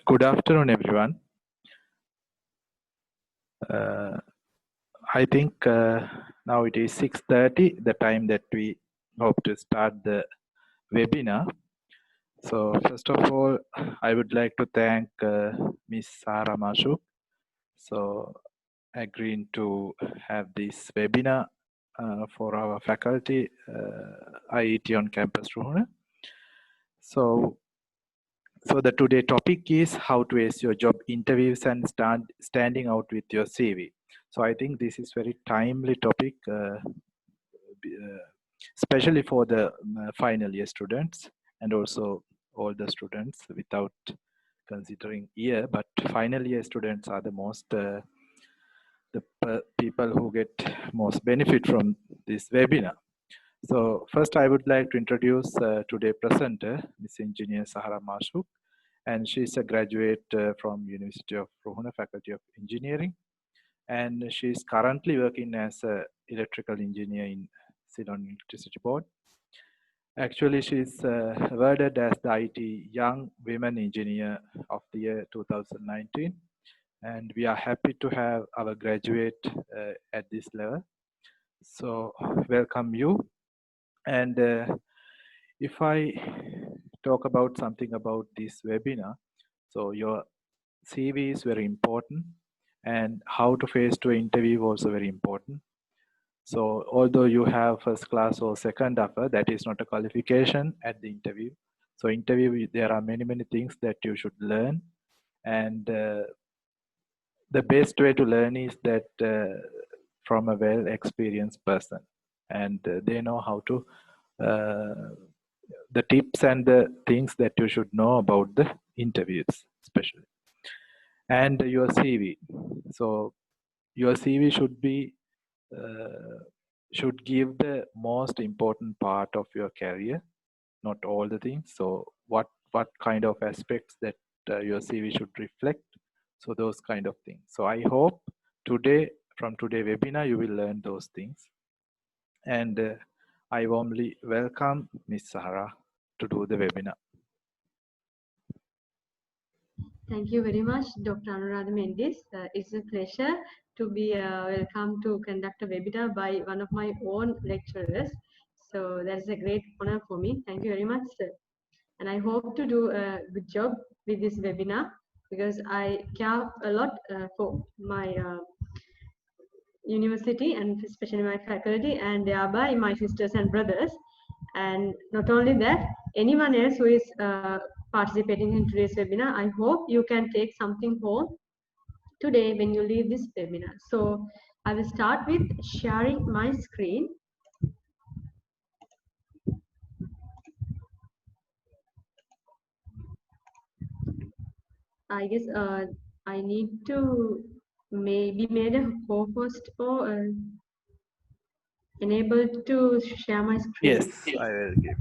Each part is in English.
Good afternoon, everyone. I think now it is 6:30, the time that we hope to start the webinar. So first of all, I would like to thank Ms. Sarah Mashuk so agreeing to have this webinar for our faculty, IET on campus Ruhuna. So the today topic is how to ace your job interviews and standing out with your CV. So I think this is very timely topic, especially for the final year students and also all the students without considering year, but final year students are the most people who get most benefit from this webinar. So first I would like to introduce today's presenter, Ms. Engineer Sahara Mashuk, and she's a graduate from University of Ruhuna Faculty of Engineering, and she's currently working as an electrical engineer in Ceylon Electricity Board. Actually, she's awarded as the IT Young Women Engineer of the year 2019, and we are happy to have our graduate at this level. So welcome you. And if I talk about something about this webinar, so your CV is very important, and how to face to an interview also very important. So although you have first class or second offer, that is not a qualification at the interview. So interview, there are many things that you should learn, and the best way to learn is that from a well-experienced person, and they know how to the tips and the things that you should know about the interviews, especially. And your CV. So your CV should be should give the most important part of your career, not all the things. So what kind of aspects that your CV should reflect. So those kind of things. So I hope today, from today's webinar, you will learn those things. And I warmly welcome Ms. Sahara to do the webinar. Thank you very much, Dr. Anuradha Mendis. It's a pleasure to be welcome to conduct a webinar by one of my own lecturers. So that's a great honor for me. Thank you very much, sir. And I hope to do a good job with this webinar because I care a lot for my university and especially my faculty and thereby my sisters and brothers. And not only that, anyone else who is participating in today's webinar, I hope you can take something home today when you leave this webinar. So I will start with sharing my screen. I guess I need to maybe made a co-host or enable to share my screen. Yes, I will give you.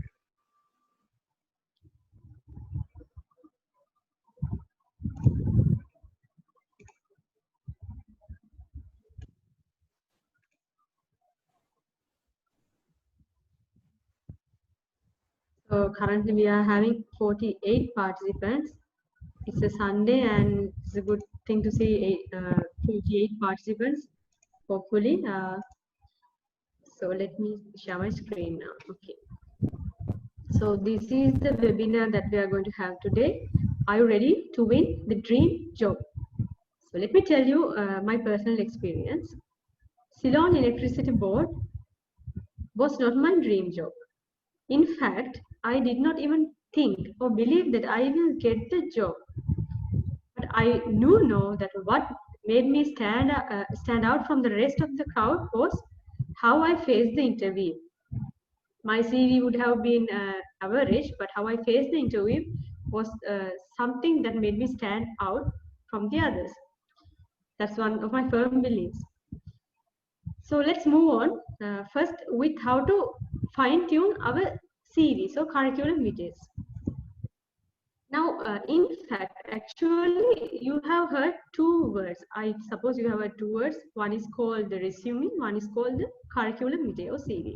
So currently we are having 48 participants. It's a Sunday and it's a good thing to see 48 participants, hopefully. So let me share my screen now. Okay. So this is the webinar that we are going to have today. Are you ready to win the dream job? So let me tell you my personal experience. Ceylon Electricity Board was not my dream job. In fact, I did not even think or believe that I will get the job. But I know that what made me stand out from the rest of the crowd was how I faced the interview. My CV would have been average, but how I faced the interview was something that made me stand out from the others. That's one of my firm beliefs. So let's move on first with how to fine tune our CV, so curriculum videos. Now, in fact, actually, you have heard two words. I suppose you have heard two words. One is called the resume, one is called the curriculum vitae or CV.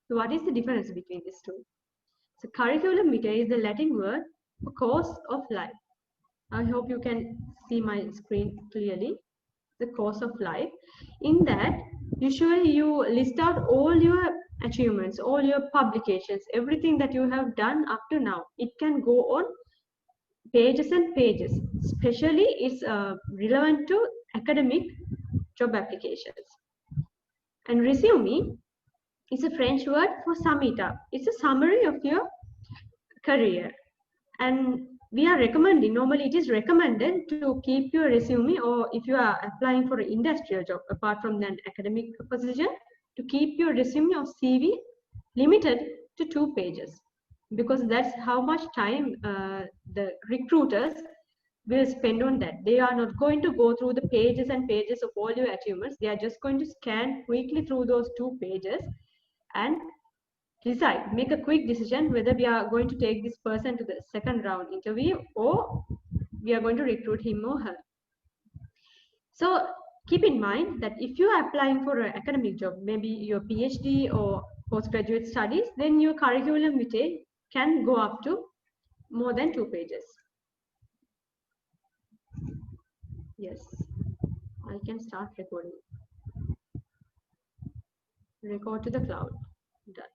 So what is the difference between these two? So curriculum vitae is the Latin word for course of life. I hope you can see my screen clearly. The course of life. In that, usually you list out all your achievements, all your publications, everything that you have done up to now. It can go on pages and pages. Especially, it's relevant to academic job applications. And resume is a French word for sum it up. It's a summary of your career. And we are recommending, normally it is recommended to keep your resume, or if you are applying for an industrial job apart from an academic position, to keep your resume or CV limited to 2 pages, because that's how much time the recruiters will spend on that. They are not going to go through the pages and pages of all your achievements. They are just going to scan quickly through those 2 pages and decide, make a quick decision whether we are going to take this person to the second round interview or we are going to recruit him or her. So keep in mind that if you are applying for an academic job, maybe your PhD or postgraduate studies, then your curriculum vitae can go up to more than 2 pages. Yes, I can start recording. Record to the cloud. Done.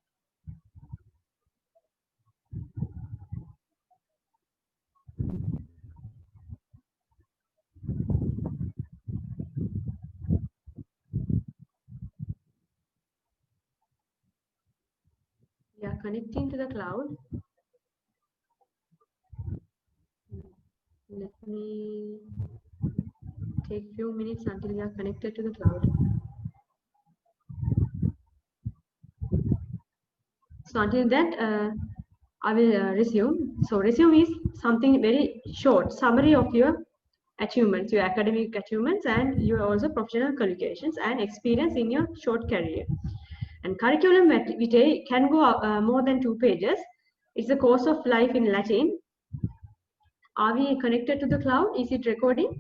We are connecting to the cloud. Let me take few minutes until we are connected to the cloud. So until that, I will resume. So resume is something very short summary of your achievements, your academic achievements, and your also professional qualifications and experience in your short career. And curriculum vitae can go more than 2 pages. It's a course of life in Latin. Are we connected to the cloud? Is it recording?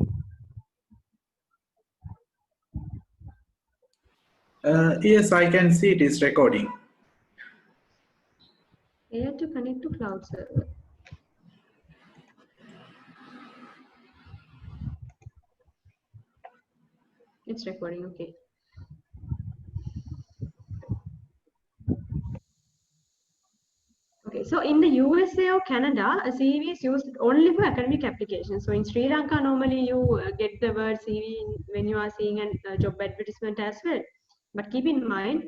Yes, I can see it is recording. I have to connect to cloud server. It's recording, okay. Okay, so in the USA or Canada, a CV is used only for academic applications. So in Sri Lanka, normally you get the word CV when you are seeing a job advertisement as well. But keep in mind,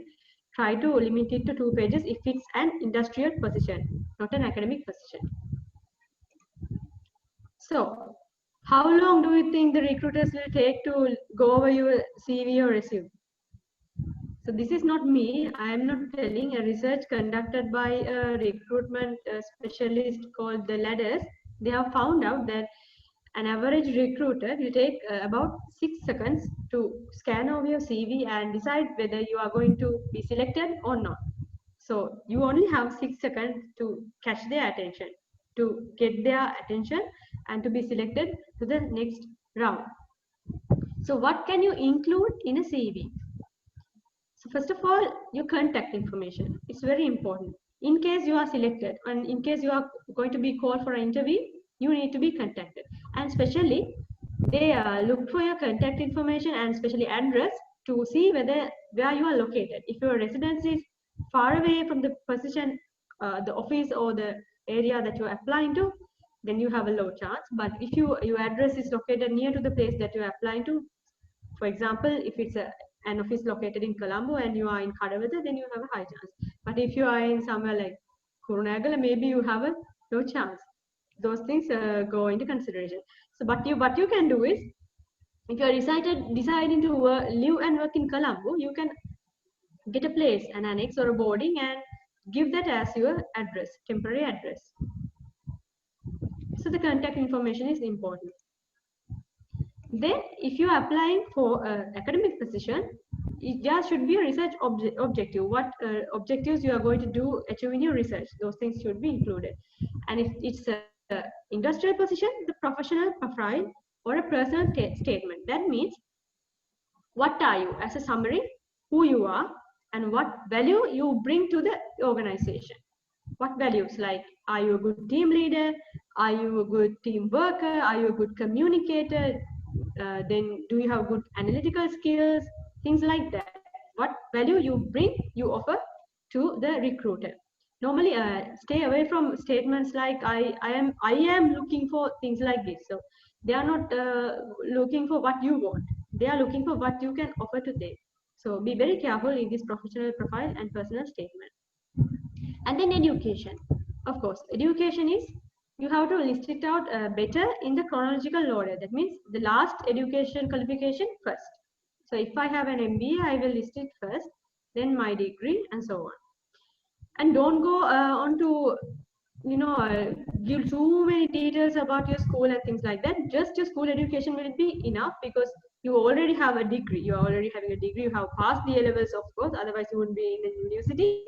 try to limit it to 2 pages if it's an industrial position, not an academic position. So, how long do you think the recruiters will take to go over your CV or resume? So this is not me. I am not telling. A research conducted by a recruitment specialist called the Ladders. They have found out that an average recruiter will take about 6 seconds to scan over your CV and decide whether you are going to be selected or not. So you only have 6 seconds to catch their attention, to get their attention and to be selected to the next round. So what can you include in a CV? So first of all, your contact information. It's very important. In case you are selected and in case you are going to be called for an interview, you need to be contacted. And especially, they look for your contact information and especially address to see where you are located. If your residence is far away from the position, the office or the area that you're applying to, then you have a low chance. But if your address is located near to the place that you're applying to, for example, if it's an office located in Colombo and you are in Kadawada, then you have a high chance. But if you are in somewhere like Kurunegala, maybe you have a low chance. Those things go into consideration. So, what you can do is, if you are deciding to live and work in Colombo, you can get a place, an annex or a boarding, and give that as your address, temporary address. So the contact information is important. Then, if you are applying for an academic position, there should be a research objective. What objectives you are going to do achieve in your research, those things should be included. And if it's an industrial position, the professional profile or a personal statement. That means, what are you as a summary, who you are, and what value you bring to the organization. What values, like, are you a good team leader? Are you a good team worker? Are you a good communicator? Then do you have good analytical skills? Things like that. What value you bring, you offer to the recruiter. Normally, stay away from statements like I am looking for things like this. So they are not looking for what you want. They are looking for what you can offer to them. So be very careful in this professional profile and personal statement. And then education. Of course, education is, you have to list it out better in the chronological order. That means the last education qualification first. So if I have an MBA, I will list it first, then my degree, and so on. And don't go on to, give too many details about your school and things like that. Just your school education will be enough, because you already have a degree. You are already having a degree. You have passed the A levels, of course. Otherwise, you wouldn't be in the university.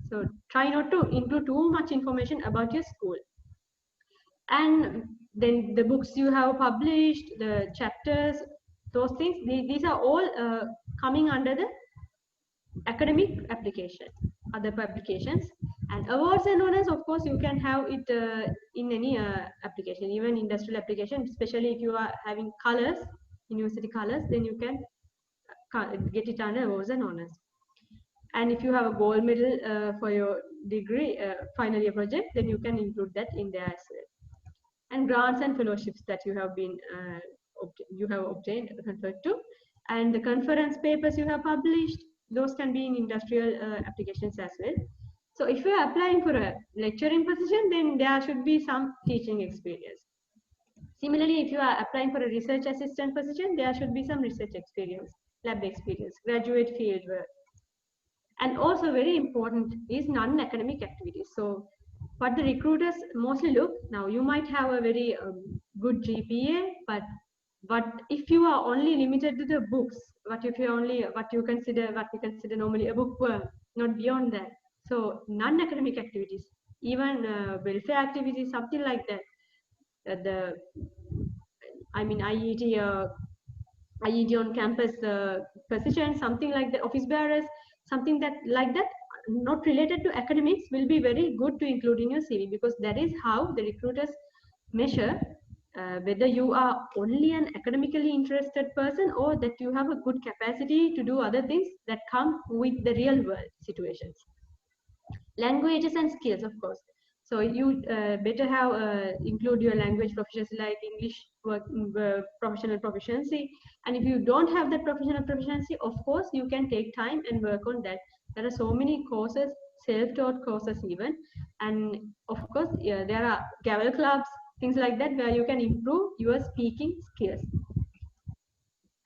So try not to include too much information about your school. And then the books you have published, the chapters, those things, these are all coming under the academic application, other publications. And awards and honors, of course, you can have it in any application, even industrial application, especially if you are having colors, university colors, then you can get it under awards and honors. And if you have a gold medal for your degree, final year project, then you can include that in there as well. And grants and fellowships that you have been obtained, conferred to, and the conference papers you have published, those can be in industrial applications as well. So if you are applying for a lecturing position, then there should be some teaching experience. Similarly, if you are applying for a research assistant position, there should be some research experience, lab experience, graduate field work. And also very important is non-academic activities. So what the recruiters mostly look, now you might have a very good GPA, but if you are only limited to the books, what we consider normally a bookworm, not beyond that. So non-academic activities, even welfare activities, something like that. IET on campus position, something like the office bearers, something that like that, not related to academics, will be very good to include in your CV, because that is how the recruiters measure whether you are only an academically interested person, or that you have a good capacity to do other things that come with the real world situations. Languages and skills, of course. So you better have include your language proficiency, like English professional proficiency. And if you don't have that professional proficiency, of course, you can take time and work on that. There are so many courses, self-taught courses even. And of course, there are Gavel clubs, things like that, where you can improve your speaking skills.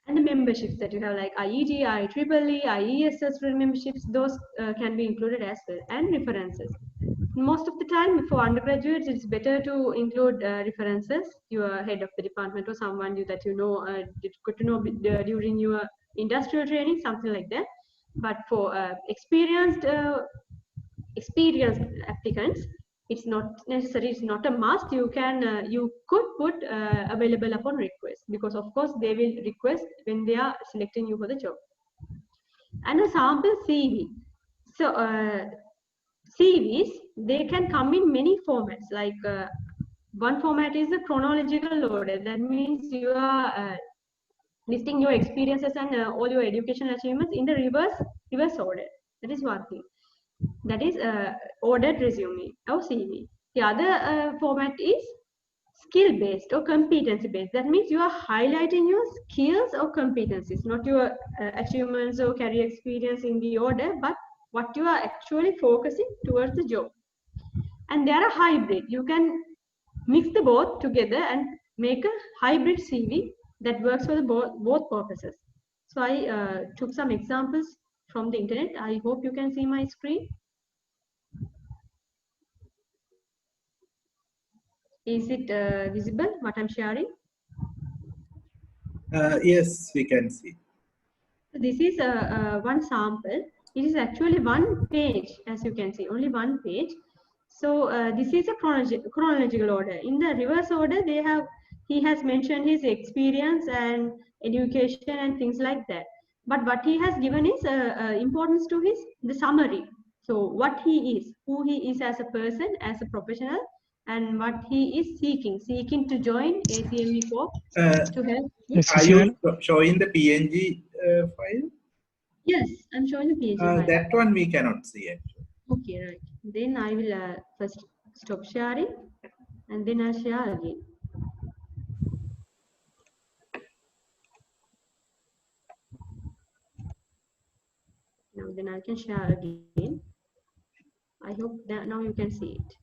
And the memberships that you have, like IEG, IEEE, IESS memberships, those can be included as well. And references. Most of the time for undergraduates, it's better to include references, your head of the department or someone that you know, got to know during your industrial training, something like that. But for experienced applicants, it's not necessary, it's not a must. You can you could put available upon request, because of course they will request when they are selecting you for the job. And a sample CV. So CVs, they can come in many formats. Like one format is the chronological order. That means you are listing your experiences and all your educational achievements in the reverse order. That is one thing. That is ordered resume or CV. The other format is skill based or competency based. That means you are highlighting your skills or competencies, not your achievements or career experience in the order, but what you are actually focusing towards the job. And they are a hybrid. You can mix the both together and make a hybrid CV that works for the both purposes. So I took some examples from the internet. I hope you can see my screen. Is it visible what I'm sharing? Yes, we can see. So this is one sample. It is actually one page, as you can see, only one page. So this is a chronological order. In the reverse order, he has mentioned his experience and education and things like that. But what he has given is importance to the summary. So what he is, who he is as a person, as a professional, and what he is seeking to join ACME Corp to help with. Are you showing the PNG file? Yes, I'm showing the PNG file. That one we cannot see actually. Okay, right. Then I will first stop sharing and then I'll share again. Now then I can share again. I hope that now you can see it.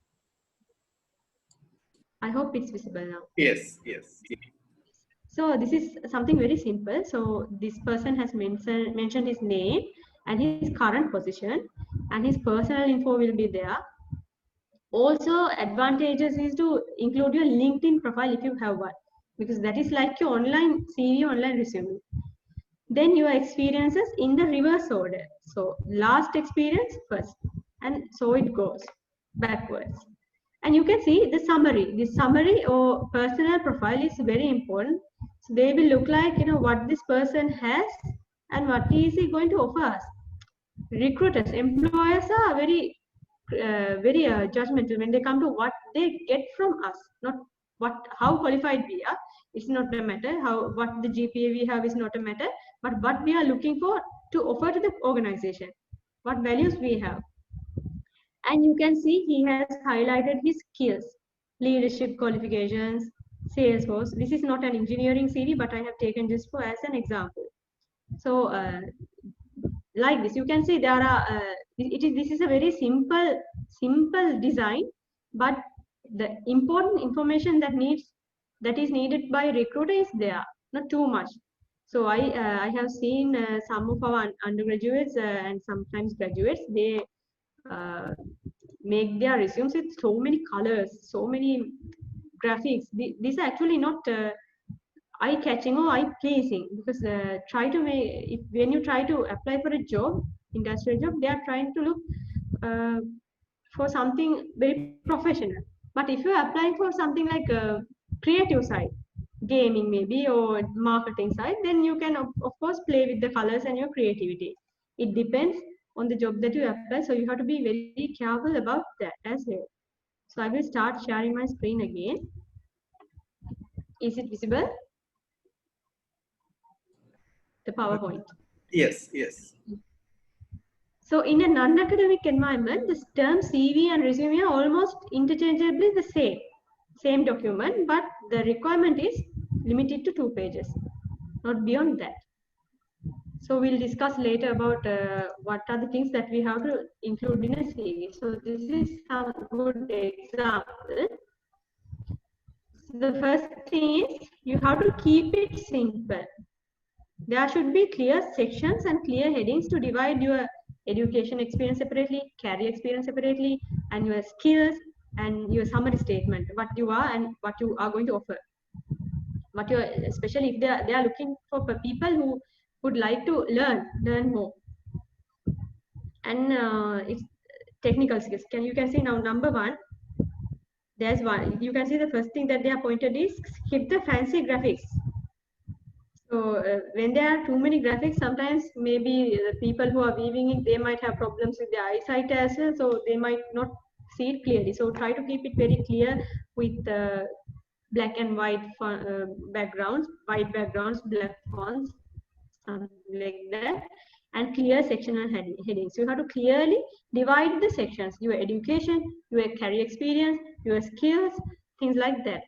I hope it's visible now. Yes, yes. So this is something very simple. So this person has mentioned his name and his current position, and his personal info will be there. Also, advantages is to include your LinkedIn profile if you have one, because that is like your online CV, online resume. Then your experiences in the reverse order. So last experience first, and so it goes backwards. And you can see the summary. The summary or personal profile is very important. So they will look like, you know, what this person has and what is he going to offer us. Recruiters, employers are very judgmental when they come to what they get from us, not how qualified we are. It's not a matter. What the GPA we have is not a matter, but what we are looking for to offer to the organization, what values we have. And you can see he has highlighted his skills, leadership qualifications, Salesforce. This is not an engineering CV, but I have taken this for as an example. So like this, you can see there are this is a very simple design, but the important information that is needed by recruiter is there, not too much. So I have seen some of our undergraduates and sometimes graduates, they make their resumes with so many colors, so many graphics. These are actually not eye-catching or eye-pleasing, because try to make when you try to apply for a job, industrial job, they are trying to look for something very professional. But if you are applying for something like a creative side, gaming maybe, or marketing side, then you can of course play with the colors and your creativity. It depends on the job that you apply, so you have to be very careful about that as well. So I will start sharing my screen again. Is it visible? The PowerPoint. Yes, yes. So in a non-academic environment, the term CV and resume are almost interchangeably the same document, but the requirement is limited to 2 pages, not beyond that. So we'll discuss later about what are the things that we have to include in a CV. So this is some good example. So the first thing is you have to keep it simple. There should be clear sections and clear headings to divide your education experience separately, career experience separately, and your skills and your summary statement, what you are and what you are going to offer. What you, especially if they are looking for people who would like to learn more. And it's technical skills. You can see now number 1. There's one. You can see the first thing that they are pointed is skip the fancy graphics. So when there are too many graphics, sometimes maybe the people who are viewing it, they might have problems with their eyesight as well, so they might not see it clearly. So try to keep it very clear with black and white backgrounds, white backgrounds, black fonts, something like that, and clear sectional headings. You have to clearly divide the sections: your education, your career experience, your skills, things like that.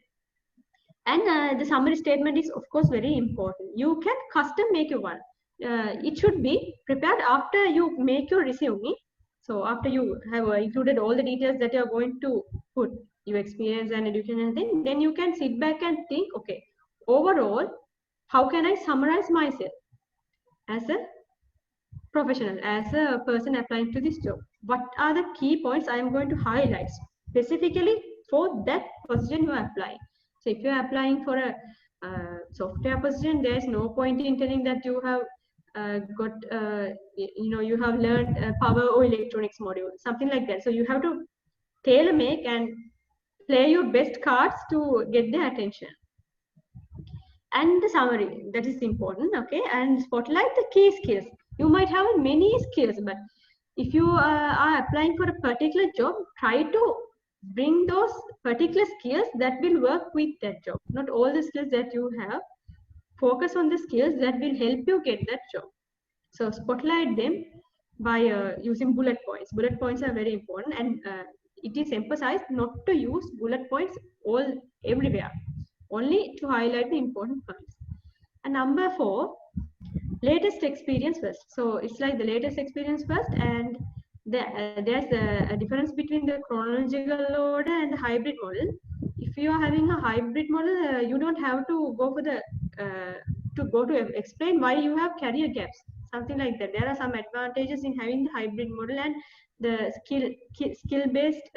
And the summary statement is of course very important. You can custom make your one. It should be prepared after you make your resume. So after you have included all the details that you are going to put, your experience and education and thing, then you can sit back and think, okay, overall, how can I summarize myself as a professional, as a person applying to this job? What are the key points I am going to highlight specifically for that position you are applying? So if you are applying for a software position, there is no point in telling that you have you have learned power or electronics module, something like that. So you have to tailor make and play your best cards to get their attention. And the summary, that is important, okay? And spotlight the key skills. You might have many skills, but if you are applying for a particular job, try to bring those particular skills that will work with that job. Not all the skills that you have. Focus on the skills that will help you get that job. So spotlight them by using bullet points. Bullet points are very important, and it is emphasized not to use bullet points everywhere, only to highlight the important points. And number 4, latest experience first. So it's like the latest experience first, and there's a difference between the chronological order and the hybrid model. If you are having a hybrid model, you don't have to go for the explain why you have career gaps, something like that. There are some advantages in having the hybrid model and the skill based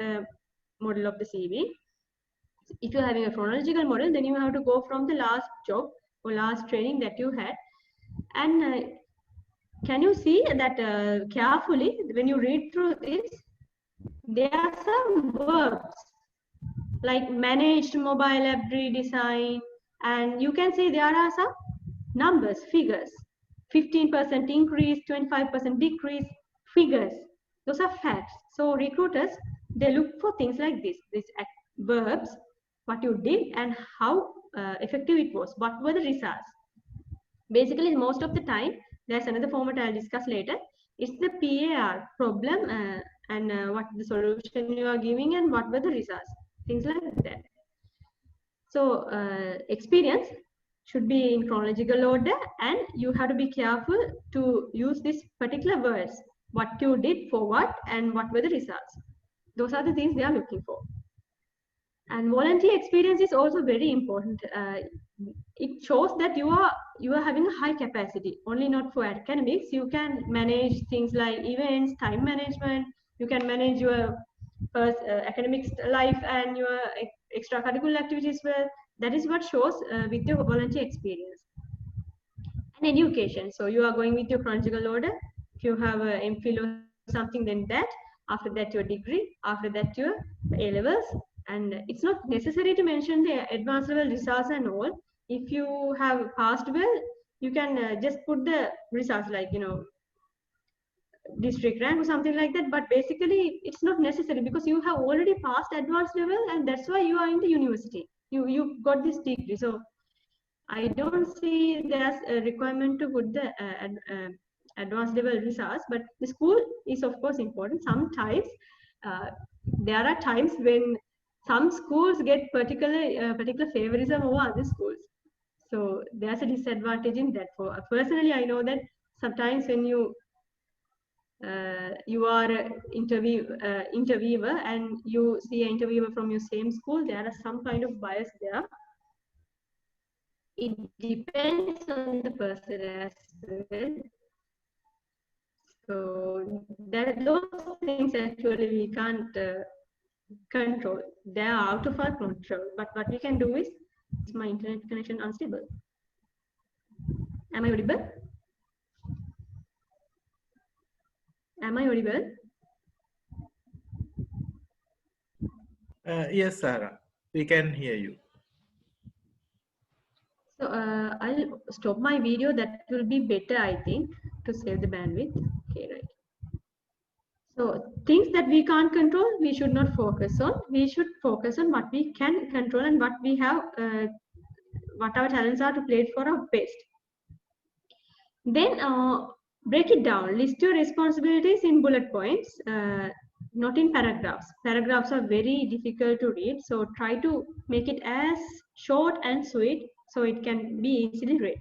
model of the CV. If you're having a chronological model, then you have to go from the last job or last training that you had. And can you see that carefully when you read through this, there are some verbs like managed mobile app redesign, and you can see there are some numbers, figures, 15% increase, 25% decrease, figures. Those are facts. So recruiters, they look for things like this, these verbs, what you did and how effective it was, what were the results. Basically, most of the time, there's another format I'll discuss later. It's the PAR, problem, and what the solution you are giving and what were the results, things like that. So experience should be in chronological order, and you have to be careful to use these particular words, what you did for what and what were the results. Those are the things they are looking for. And volunteer experience is also very important. It shows that you are having a high capacity, only not for academics. You can manage things like events, time management. You can manage your first academic life and your extracurricular activities well. That is what shows with your volunteer experience. And education. So you are going with your chronological order. If you have a MPhil or something, then that. After that, your degree. After that, your A-levels. And it's not necessary to mention the advanced level results and all. If you have passed well, you can just put the results like, district rank or something like that. But basically, it's not necessary because you have already passed advanced level, and that's why you are in the university. You got this degree. So I don't see there's a requirement to put the advanced level results, but the school is of course important. Sometimes there are times when some schools get particular favorism over other schools. So there's a disadvantage in that. For personally, I know that sometimes when you are an interviewer and you see an interviewer from your same school, there are some kind of bias there. It depends on the person as well. So those things actually we can't control. They are out of our control. But what we can do is my internet connection unstable. Am I audible? Am I audible? Yes, Sarah, we can hear you. So I'll stop my video. That will be better, I think, to save the bandwidth. Okay, right. So things that we can't control, we should not focus on. We should focus on what we can control and what we have, what our talents are to play it for our best. Then break it down. List your responsibilities in bullet points, not in paragraphs. Paragraphs are very difficult to read, so try to make it as short and sweet so it can be easily read.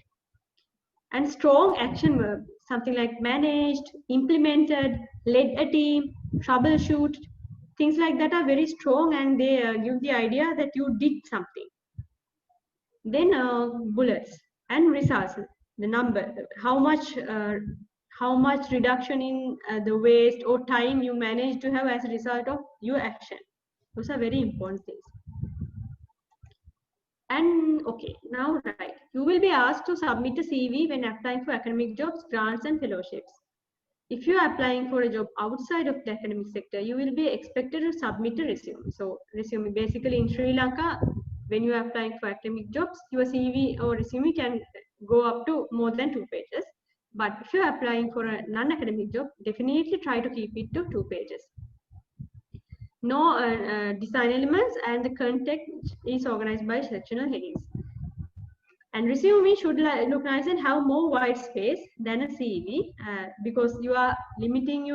And strong action verb, something like managed, implemented, led a team, troubleshoot, things like that are very strong, and they give the idea that you did something. Then bullets and results, the number, how much reduction in the waste or time you manage to have as a result of your action. Those are very important things. And okay, now right, you will be asked to submit a CV when applying for academic jobs, grants and fellowships. If you are applying for a job outside of the academic sector, you will be expected to submit a resume. So resume, basically in Sri Lanka, when you are applying for academic jobs, your CV or resume can go up to more than 2 pages. But if you're applying for a non-academic job, definitely try to keep it to 2 pages. No design elements, and the content is organized by sectional headings. And resume should look nice and have more white space than a CV, because you are limiting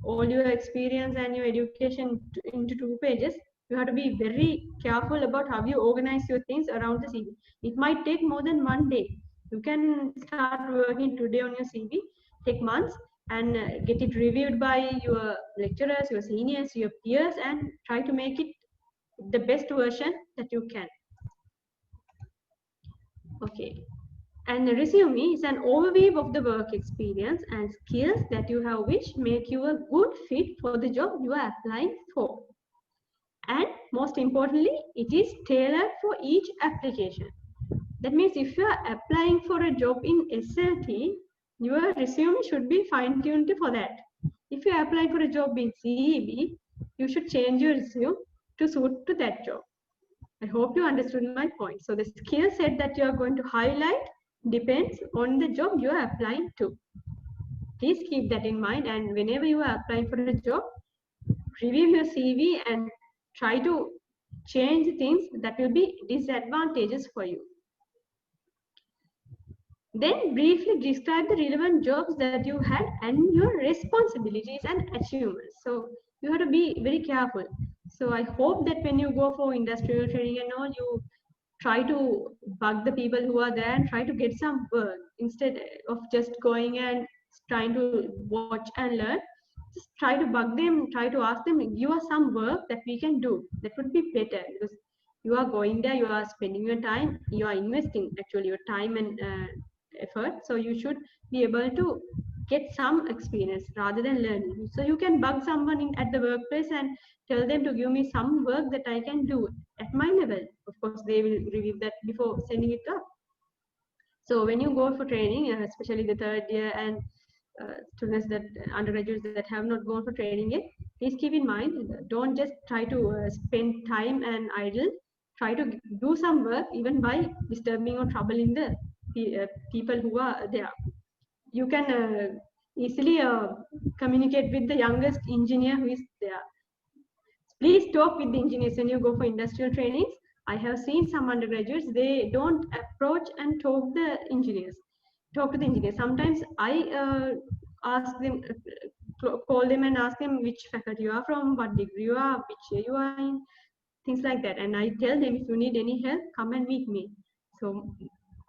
all your experience and your education into 2 pages. You have to be very careful about how you organize your things around the CV. It might take more than 1 day. You can start working today on your CV, take months, and get it reviewed by your lecturers, your seniors, your peers, and try to make it the best version that you can. Okay. And the resume is an overview of the work experience and skills that you have which make you a good fit for the job you are applying for. And most importantly, it is tailored for each application. That means if you are applying for a job in SLT, your resume should be fine-tuned for that. If you are applying for a job in CEB, you should change your resume to suit to that job. I hope you understood my point. So the skill set that you are going to highlight depends on the job you are applying to. Please keep that in mind, and whenever you are applying for a job, review your CV and try to change things that will be disadvantageous for you. Then briefly describe the relevant jobs that you had and your responsibilities and achievements. So you have to be very careful. So I hope that when you go for industrial training and all, you try to bug the people who are there and try to get some work instead of just going and trying to watch and learn. Just try to bug them, try to ask them, give us some work that we can do. That would be better, because you are going there, you are spending your time, you are investing actually your time and effort. So you should be able to get some experience rather than learning. So you can bug someone at the workplace and tell them to give me some work that I can do at my level. Of course, they will review that before sending it up. So when you go for training, especially the 3rd year and students that undergraduates that have not gone for training yet, please keep in mind, don't just try to spend time and idle. Try to do some work even by disturbing or troubling the people who are there. You can easily communicate with the youngest engineer who is there. Please talk with the engineers when you go for industrial trainings. I have seen some undergraduates, they don't approach and talk to the engineers. Sometimes I ask them, call them and ask them which faculty you are from, what degree you are, which year you are in, things like that. And I tell them, if you need any help, come and meet me. So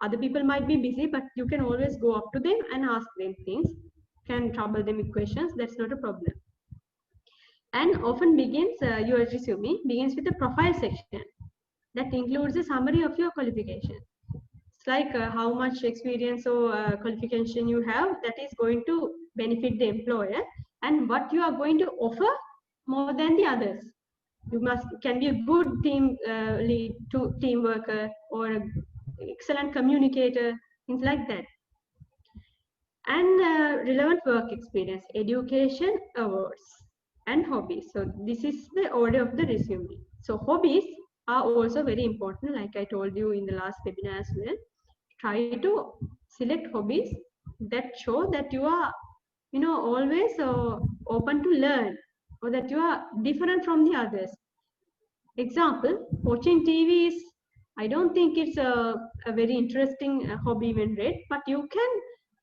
other people might be busy, but you can always go up to them and ask them things. Can trouble them with questions, that's not a problem. And often begins, your resume begins with a profile section that includes a summary of your qualification. It's like how much experience or qualification you have that is going to benefit the employer, and what you are going to offer more than the others. You can be a good team worker or an excellent communicator, things like that. And relevant work experience, education, awards, and hobbies. So this is the order of the resume. So hobbies are also very important, like I told you in the last webinar as well. Try to select hobbies that show that you are, always open to learn, or that you are different from the others. Example, watching TV is, I don't think it's a very interesting hobby when read, but you can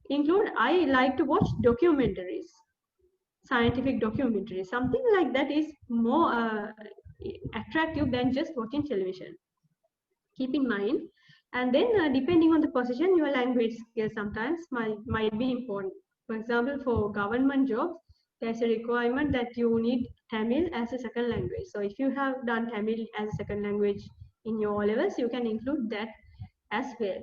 include, I like to watch documentaries, scientific documentaries, something like that is more attractive than just watching television. Keep in mind. And then depending on the position, your language skills sometimes might be important. For example, for government jobs, there's a requirement that you need Tamil as a second language. So if you have done Tamil as a second language in your O-levels, you can include that as well.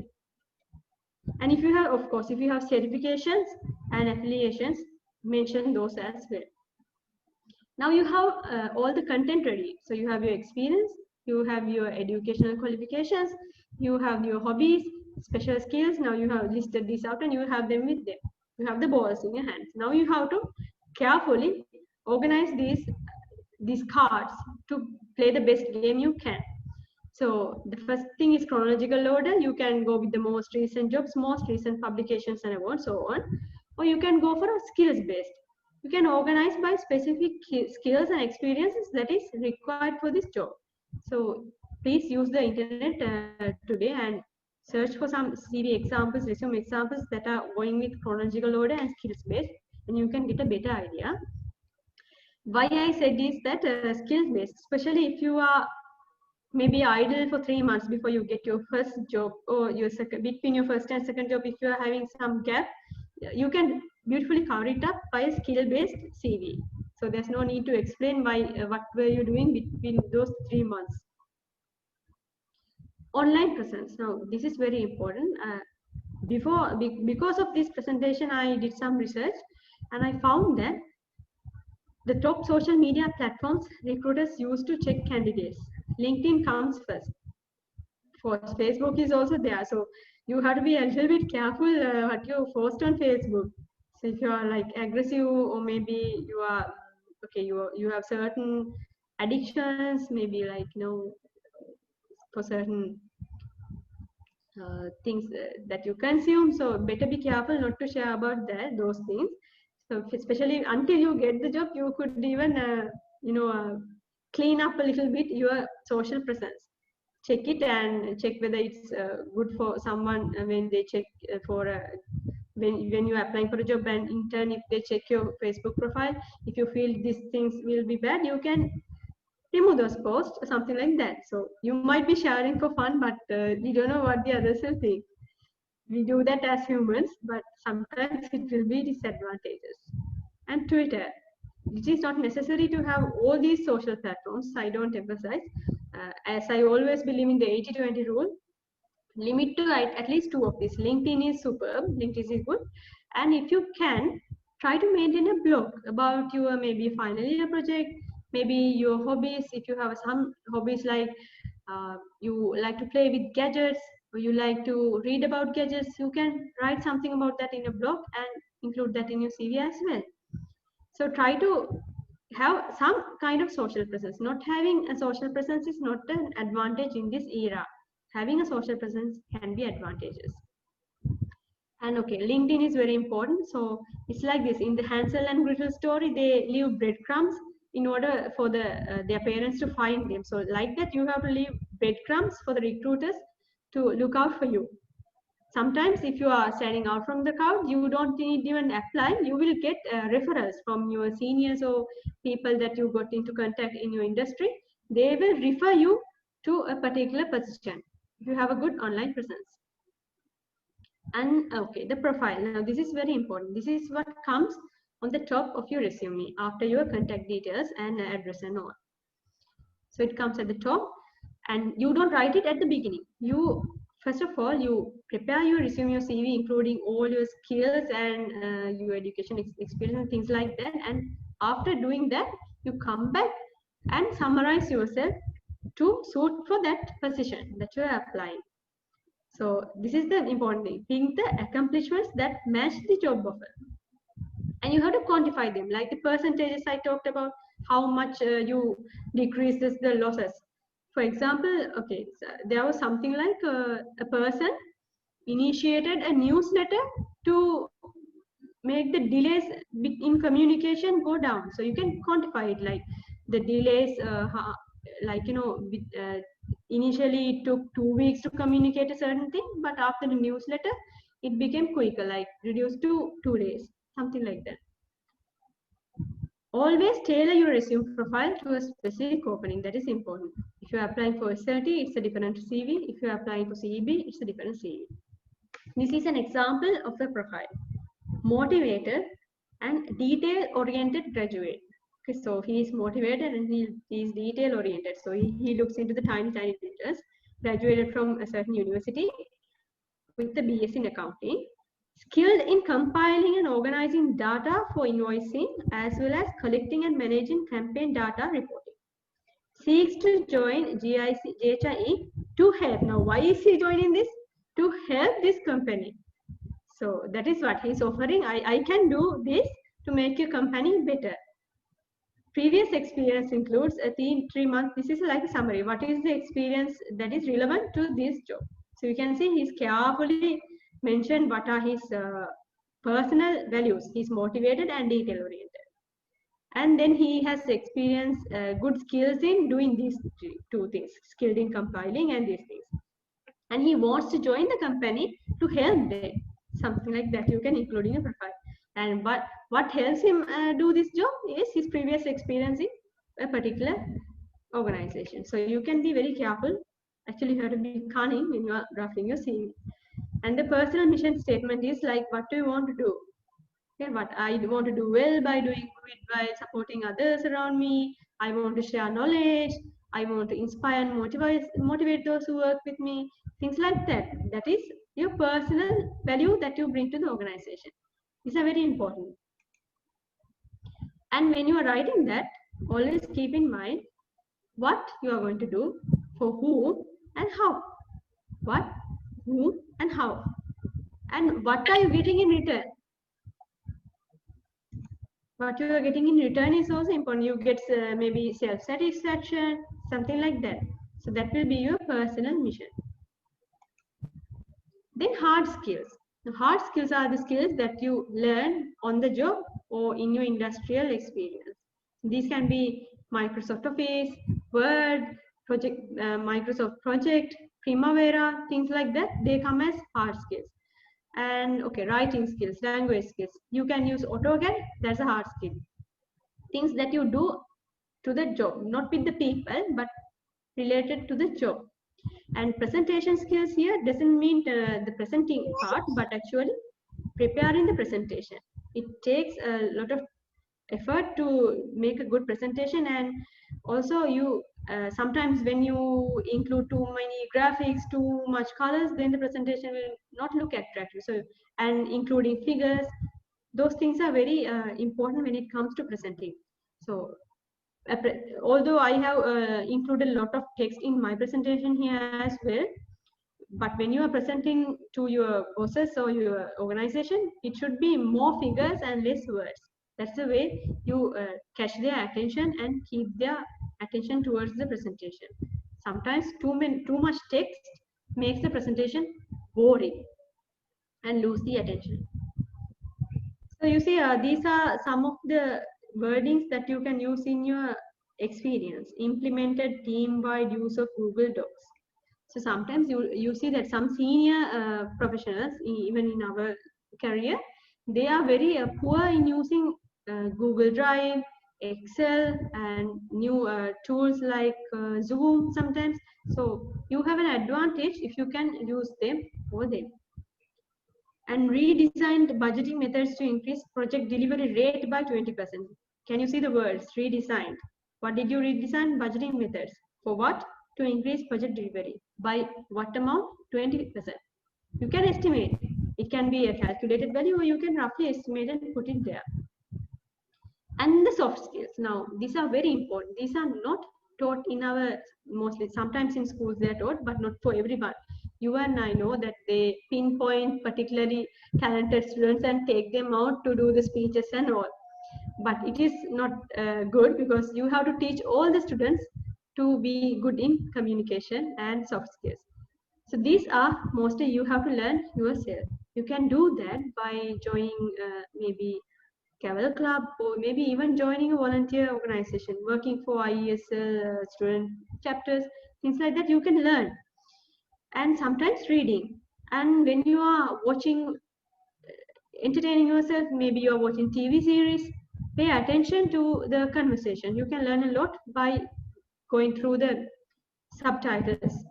And if you have, of course, if you have certifications and affiliations, mention those as well. Now you have all the content ready. So you have your experience, you have your educational qualifications, you have your hobbies, special skills. Now you have listed these out and you have them with them. You have the balls in your hands. Now you have to carefully organize these cards to play the best game you can. So the first thing is chronological order. You can go with the most recent jobs, most recent publications and so on. Or you can go for a skills based. You can organize by specific skills and experiences that is required for this job. So please use the internet today and search for some CV examples, resume examples that are going with chronological order and skills based, and you can get a better idea. Why I said is that skills based, especially if you are maybe idle for 3 months before you get your first job, or your second, between your first and second job, if you are having some gap, you can beautifully cover it up by a skill-based CV. So there's no need to explain why what were you doing between those 3 months. Online presence. Now this is very important. Because of this presentation, I did some research and I found that the top social media platforms recruiters use to check candidates. LinkedIn comes first. For Facebook is also there, so you have to be a little bit careful what you post on Facebook. So if you are like aggressive, or maybe you are okay, you have certain addictions, maybe like for certain things that you consume. So better be careful not to share about those things. So especially until you get the job, you could even clean up a little bit your social presence. Check it and check whether it's good for someone when they check for when you're applying for a job, and in turn if they check your Facebook profile, if you feel these things will be bad, you can remove those posts or something like that. So you might be sharing for fun, but we don't know what the others will think. We do that as humans, but sometimes it will be disadvantageous. And Twitter, it is not necessary to have all these social platforms. I don't emphasize. As I always believe in the 80-20 rule, limit to at least 2 of these. LinkedIn is superb, LinkedIn is good. And if you can, try to maintain a blog about your maybe final year project, maybe your hobbies. If you have some hobbies like you like to play with gadgets, or you like to read about gadgets, you can write something about that in a blog and include that in your CV as well. So try to have some kind of social presence. Not having a social presence is not an advantage in this era. Having a social presence can be advantageous. And okay, LinkedIn is very important. So it's like this. In the Hansel and Gretel story, they leave breadcrumbs in order for their parents to find them. So like that, you have to leave breadcrumbs for the recruiters to look out for you. Sometimes if you are standing out from the crowd, you don't need even apply. You will get referrals from your seniors or people that you got into contact in your industry. They will refer you to a particular position if you have a good online presence. And okay, the profile. Now this is very important. This is what comes on the top of your resume after your contact details and address and all. So it comes at the top, and you don't write it at the beginning. First of all, you prepare your resume, your CV, including all your skills and your education experience and things like that. And after doing that, you come back and summarize yourself to suit for that position that you are applying. So this is the important thing. Think the accomplishments that match the job offer. And you have to quantify them, like the percentages I talked about, how much you decreases the losses. For example, okay, so there was something like a person initiated a newsletter to make the delays in communication go down. So you can quantify it, like the delays, initially it took 2 weeks to communicate a certain thing, but after the newsletter, it became quicker, like reduced to 2 days, something like that. Always tailor your resume profile to a specific opening. That is important. If you are applying for SLT, it's a different CV. If you are applying for CEB, it's a different CV. This is an example of the profile. Motivated and detail-oriented graduate. Okay, so he is motivated and he is detail-oriented. So he looks into the tiny details. Graduated from a certain university with the BS in accounting. Skilled in compiling and organizing data for invoicing, as well as collecting and managing campaign data reporting. Seeks to join GHIE to help. Now, why is he joining this? To help this company. So that is what he's offering. I can do this to make your company better. Previous experience includes a 3 month. This is like a summary. What is the experience that is relevant to this job? So you can see he's carefully mentioned what are his personal values. He's motivated and detail oriented. And then he has experienced good skills in doing these two things, skilled in compiling and these things. And he wants to join the company to help them. Something like that you can include in your profile. And what helps him do this job is his previous experience in a particular organization. So you can be very careful. Actually, you have to be cunning when you are drafting your CV. And the personal mission statement is like, what do you want to do? Okay, what I want to do well by doing good, by supporting others around me. I want to share knowledge. I want to inspire and motivate those who work with me. Things like that. That is your personal value that you bring to the organization. These are very important. And when you are writing that, always keep in mind what you are going to do, for whom and how. What, whom, and how. And what are you getting in return? What you are getting in return is also important. You get maybe self-satisfaction, something like that. So that will be your personal mission. Then hard skills. The hard skills are the skills that you learn on the job or in your industrial experience. These can be Microsoft Office, Word, Microsoft Project, Primavera, things like that. They come as hard skills. And okay, writing skills, language skills. You can use AutoCAD, that's a hard skill. Things that you do to the job, not with the people, but related to the job. And presentation skills here doesn't mean the presenting part, but actually preparing the presentation. It takes a lot of effort to make a good presentation, and also you sometimes when you include too many graphics, too much colors, then the presentation will not look attractive. So, and including figures, those things are very important when it comes to presenting. So although I have included a lot of text in my presentation here as well, but when you are presenting to your bosses or your organization, it should be more figures and less words. That's the way you catch their attention and keep their attention towards the presentation. Sometimes too much text makes the presentation boring and lose the attention. So you see, these are some of the wordings that you can use in your experience. Implemented team-wide use of Google Docs. So sometimes you see that some senior professionals, even in our career, they are very poor in using Google Drive, Excel, and new tools like Zoom sometimes. So you have an advantage if you can use them over there. And redesigned budgeting methods to increase project delivery rate by 20%. Can you see the words redesigned? What did you redesign? Budgeting methods. For what? To increase project delivery. By what amount? 20%. You can estimate. It can be a calculated value, or you can roughly estimate and put it there. And the soft skills. Now, these are very important. These are not taught in our, mostly, sometimes in schools they are taught, but not for everyone. You and I know that they pinpoint particularly talented students and take them out to do the speeches and all. But it is not good, because you have to teach all the students to be good in communication and soft skills. So these are mostly you have to learn yourself. You can do that by joining maybe Cavell Club, or maybe even joining a volunteer organization, working for IESL student chapters, things like that you can learn. And sometimes reading. And when you are watching, entertaining yourself, maybe you are watching TV series, pay attention to the conversation. You can learn a lot by going through the subtitles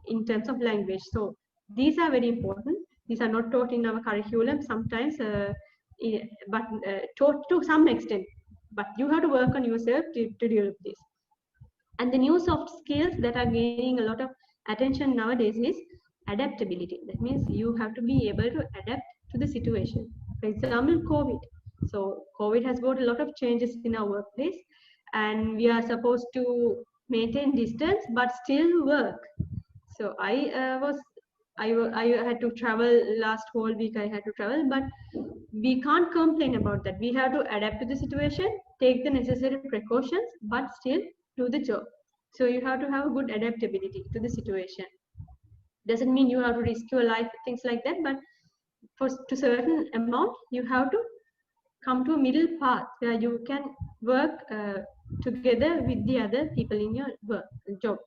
in terms of language. So these are very important. These are not taught in our curriculum sometimes, but taught to some extent. But you have to work on yourself to develop this. And the new soft skills that are gaining a lot of attention nowadays is adaptability. That means you have to be able to adapt to the situation. For example, COVID. So COVID has brought a lot of changes in our workplace, and we are supposed to maintain distance but still work. So I had to travel last whole week. I had to travel, but we can't complain about that. We have to adapt to the situation, take the necessary precautions, but still do the job. So you have to have a good adaptability to the situation. Doesn't mean you have to risk your life, things like that, but to certain amount, you have to come to a middle path where you can work together with the other people in your job.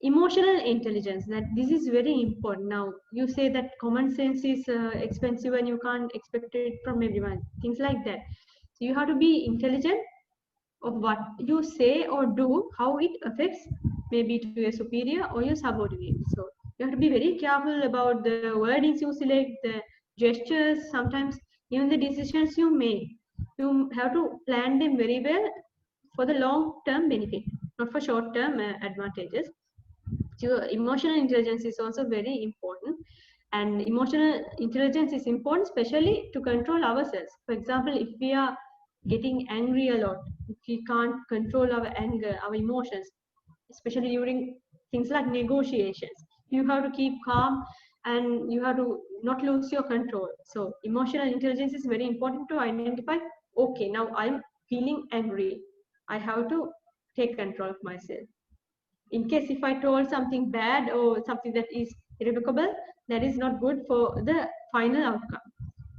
Emotional intelligence, that this is very important. Now you say that common sense is expensive and you can't expect it from everyone, things like that. So you have to be intelligent of what you say or do, how it affects maybe to your superior or your subordinate. So you have to be very careful about the wordings you select, the gestures, sometimes even the decisions you make. You have to plan them very well for the long-term benefit, not for short-term advantages. So emotional intelligence is also very important, and emotional intelligence is important especially to control ourselves. For example, if we are getting angry a lot, if we can't control our anger, our emotions, especially during things like negotiations, you have to keep calm and you have to not lose your control. So emotional intelligence is very important to identify, okay, now I'm feeling angry, I have to take control of myself. In case if I told something bad or something that is irrevocable, that is not good for the final outcome.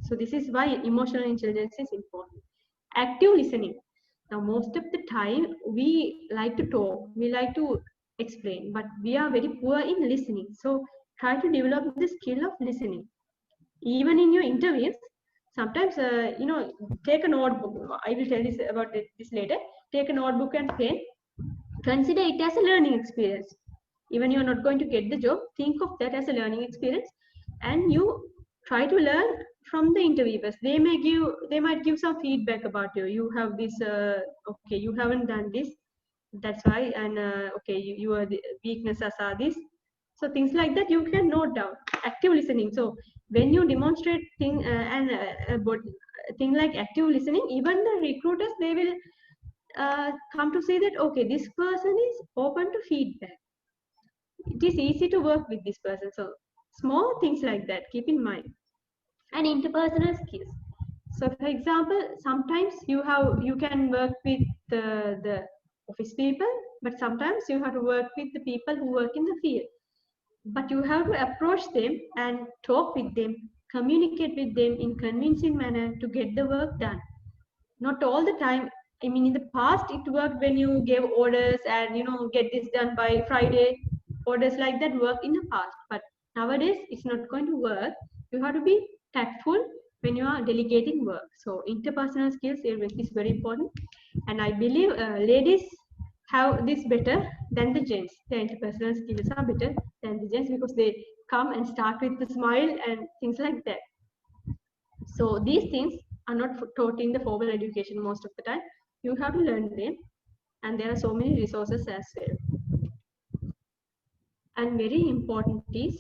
So this is why emotional intelligence is important. Active listening. Now most of the time we like to talk, we like to explain, but we are very poor in listening. So try to develop the skill of listening. Even in your interviews, sometimes take a notebook. I will tell this about this later. Take a notebook and pen. Consider it as a learning experience. Even you're not going to get the job, think of that as a learning experience, and you try to learn from the interviewers. They might give some feedback about you. You have this, okay, you haven't done this, that's why, and okay, your weaknesses are this. So things like that you can note down. Active listening. So when you demonstrate thing thing like active listening, even the recruiters, they will come to say that, okay, this person is open to feedback. It is easy to work with this person. So small things like that, keep in mind. And interpersonal skills. So for example, sometimes you can work with the office people, but sometimes you have to work with the people who work in the field. But you have to approach them and talk with them, communicate with them in convincing manner to get the work done. Not all the time. I mean, in the past, it worked when you gave orders and get this done by Friday. Orders like that work in the past, but nowadays it's not going to work. You have to be tactful when you are delegating work. So interpersonal skills is very important, and I believe ladies have this better than the gents. The interpersonal skills are better than the gents because they come and start with the smile and things like that. So these things are not taught in the formal education most of the time. You have to learn them, and there are so many resources as well. And very important is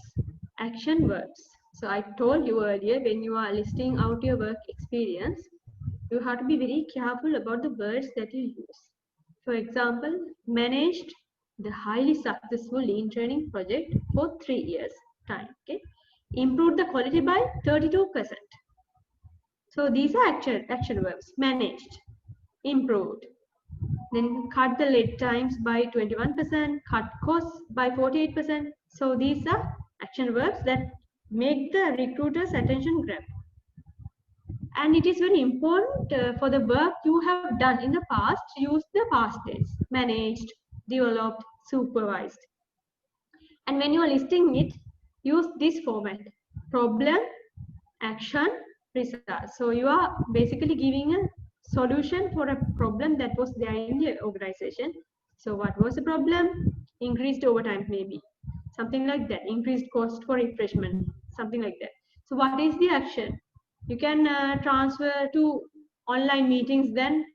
action verbs. So I told you earlier, when you are listing out your work experience, you have to be very careful about the words that you use. For example, managed the highly successful lean training project for 3 years time. Okay, improved the quality by 32%. So these are action verbs. Managed, improved, then cut the lead times by 21%, cut costs by 48%. So these are action verbs that make the recruiter's attention grab. And it is very important for the work you have done in the past, use the past tense: managed, developed, supervised. And when you are listing it, use this format: problem, action, result. So you are basically giving a solution for a problem that was there in the organization. So what was the problem? Increased overtime, maybe something like that. Increased cost for refreshment, something like that. So what is the action? You can transfer to online meetings, then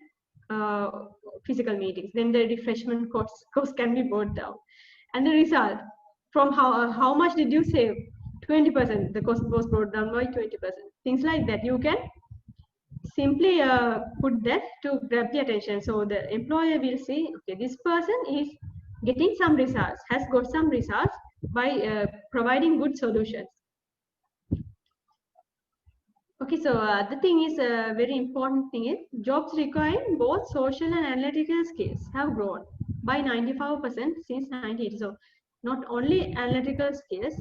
physical meetings, then the refreshment cost can be brought down. And the result, from how much did you save? 20%. The cost was brought down by 20%. Things like that. You can simply put that to grab the attention. So the employer will see, okay, this person is getting some results, has got some results by providing good solutions. Okay, so the thing is, very important thing is jobs requiring both social and analytical skills have grown by 95% since 1980. So not only analytical skills.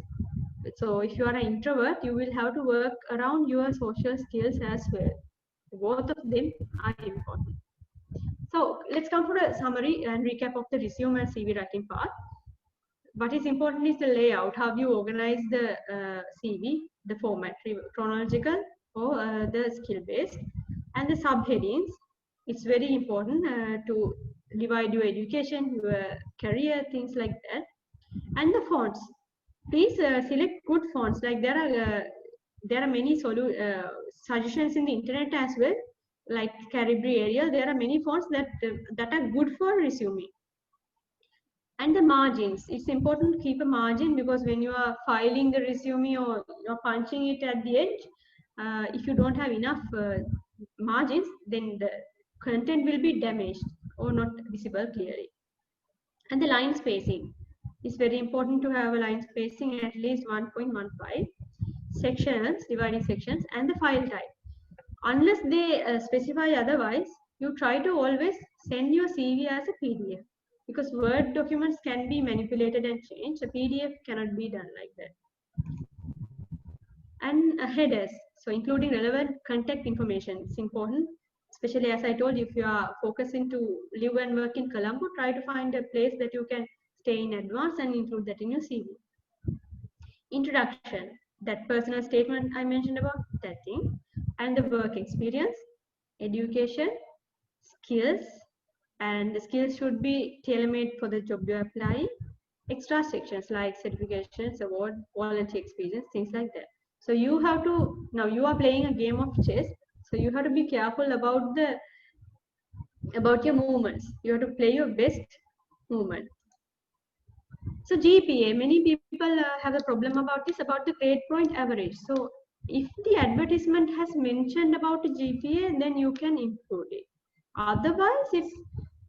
So if you are an introvert, you will have to work around your social skills as well. Both of them are important. So let's come for a summary and recap of the resume and CV writing part. What is important is the layout, how you organize the CV, the format, chronological or the skill based, and the subheadings. It's very important to divide your education, your career, things like that. And the fonts. Please select good fonts. Like there are many suggestions in the internet as well, like Calibri, Arial. There are many fonts that are good for resume. And the margins, it's important to keep a margin, because when you are filing the resume or you're punching it at the edge, if you don't have enough margins, then the content will be damaged or not visible clearly. And the line spacing, it's very important to have a line spacing at least 1.15, sections, dividing sections, and the file type. Unless they specify otherwise, you try to always send your CV as a PDF, because Word documents can be manipulated and changed. A PDF cannot be done like that. And headers, so including relevant contact information, it's important. Especially as I told you, if you are focusing to live and work in Colombo, try to find a place that you can stay in advance and include that in your CV. Introduction, that personal statement I mentioned about, that thing. And the work experience, education, skills, and the skills should be tailor-made for the job you're applying. Extra sections like certifications, award, volunteer experience, things like that. So you have to, now you are playing a game of chess, so you have to be careful about your movements. You have to play your best movement. So GPA, many people have a problem about this, about the grade point average. So if the advertisement has mentioned about a GPA, then you can include it. Otherwise, it's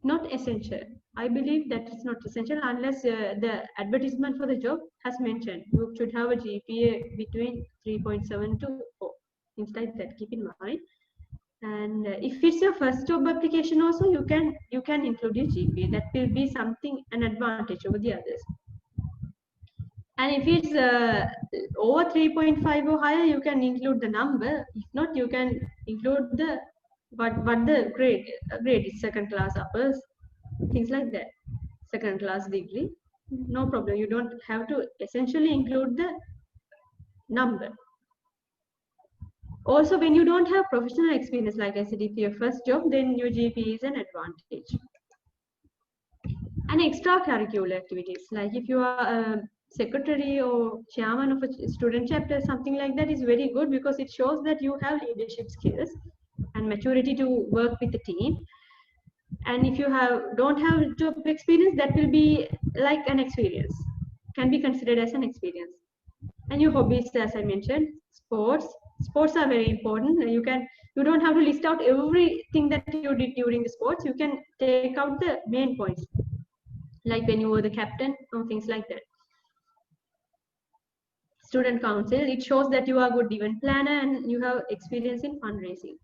not essential. I believe that it's not essential unless the advertisement for the job has mentioned you should have a GPA between 3.7 to 4. Things like that, keep in mind. And if it's your first job application also, you can include your GPA. That will be something, an advantage over the others. And if it's over 3.5 or higher, you can include the number. If not, you can include the what the grade is, second class, uppers, things like that, second class degree. No problem. You don't have to essentially include the number. Also, when you don't have professional experience, like I said, if your first job, then your GPA is an advantage. And extracurricular activities, like if you are a secretary or chairman of a student chapter, something like that is very good, because it shows that you have leadership skills and maturity to work with the team. And if you don't have job experience, that will be like an experience, can be considered as an experience. And your hobbies, as I mentioned, sports are very important. You don't have to list out everything that you did during the sports. You can take out the main points, like when you were the captain or things like that. Student council, it shows that you are a good event planner and you have experience in fundraising.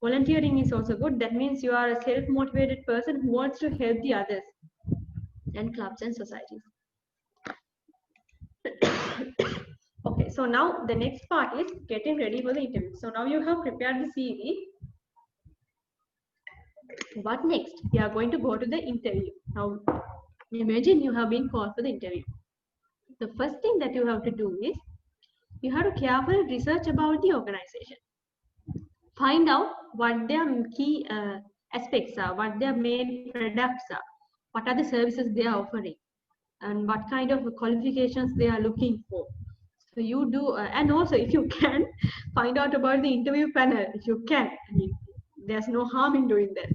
Volunteering is also good. That means you are a self-motivated person who wants to help the others, and clubs and societies. Okay, so now the next part is getting ready for the interview. So now you have prepared the CV. What next? We are going to go to the interview. Now, imagine you have been called for the interview. The first thing that you have to do is you have to carefully research about the organization. Find out what their key aspects are, what their main products are, what are the services they are offering, and what kind of qualifications they are looking for. So you do, and also if you can, find out about the interview panel. If you can, I mean, there's no harm in doing that.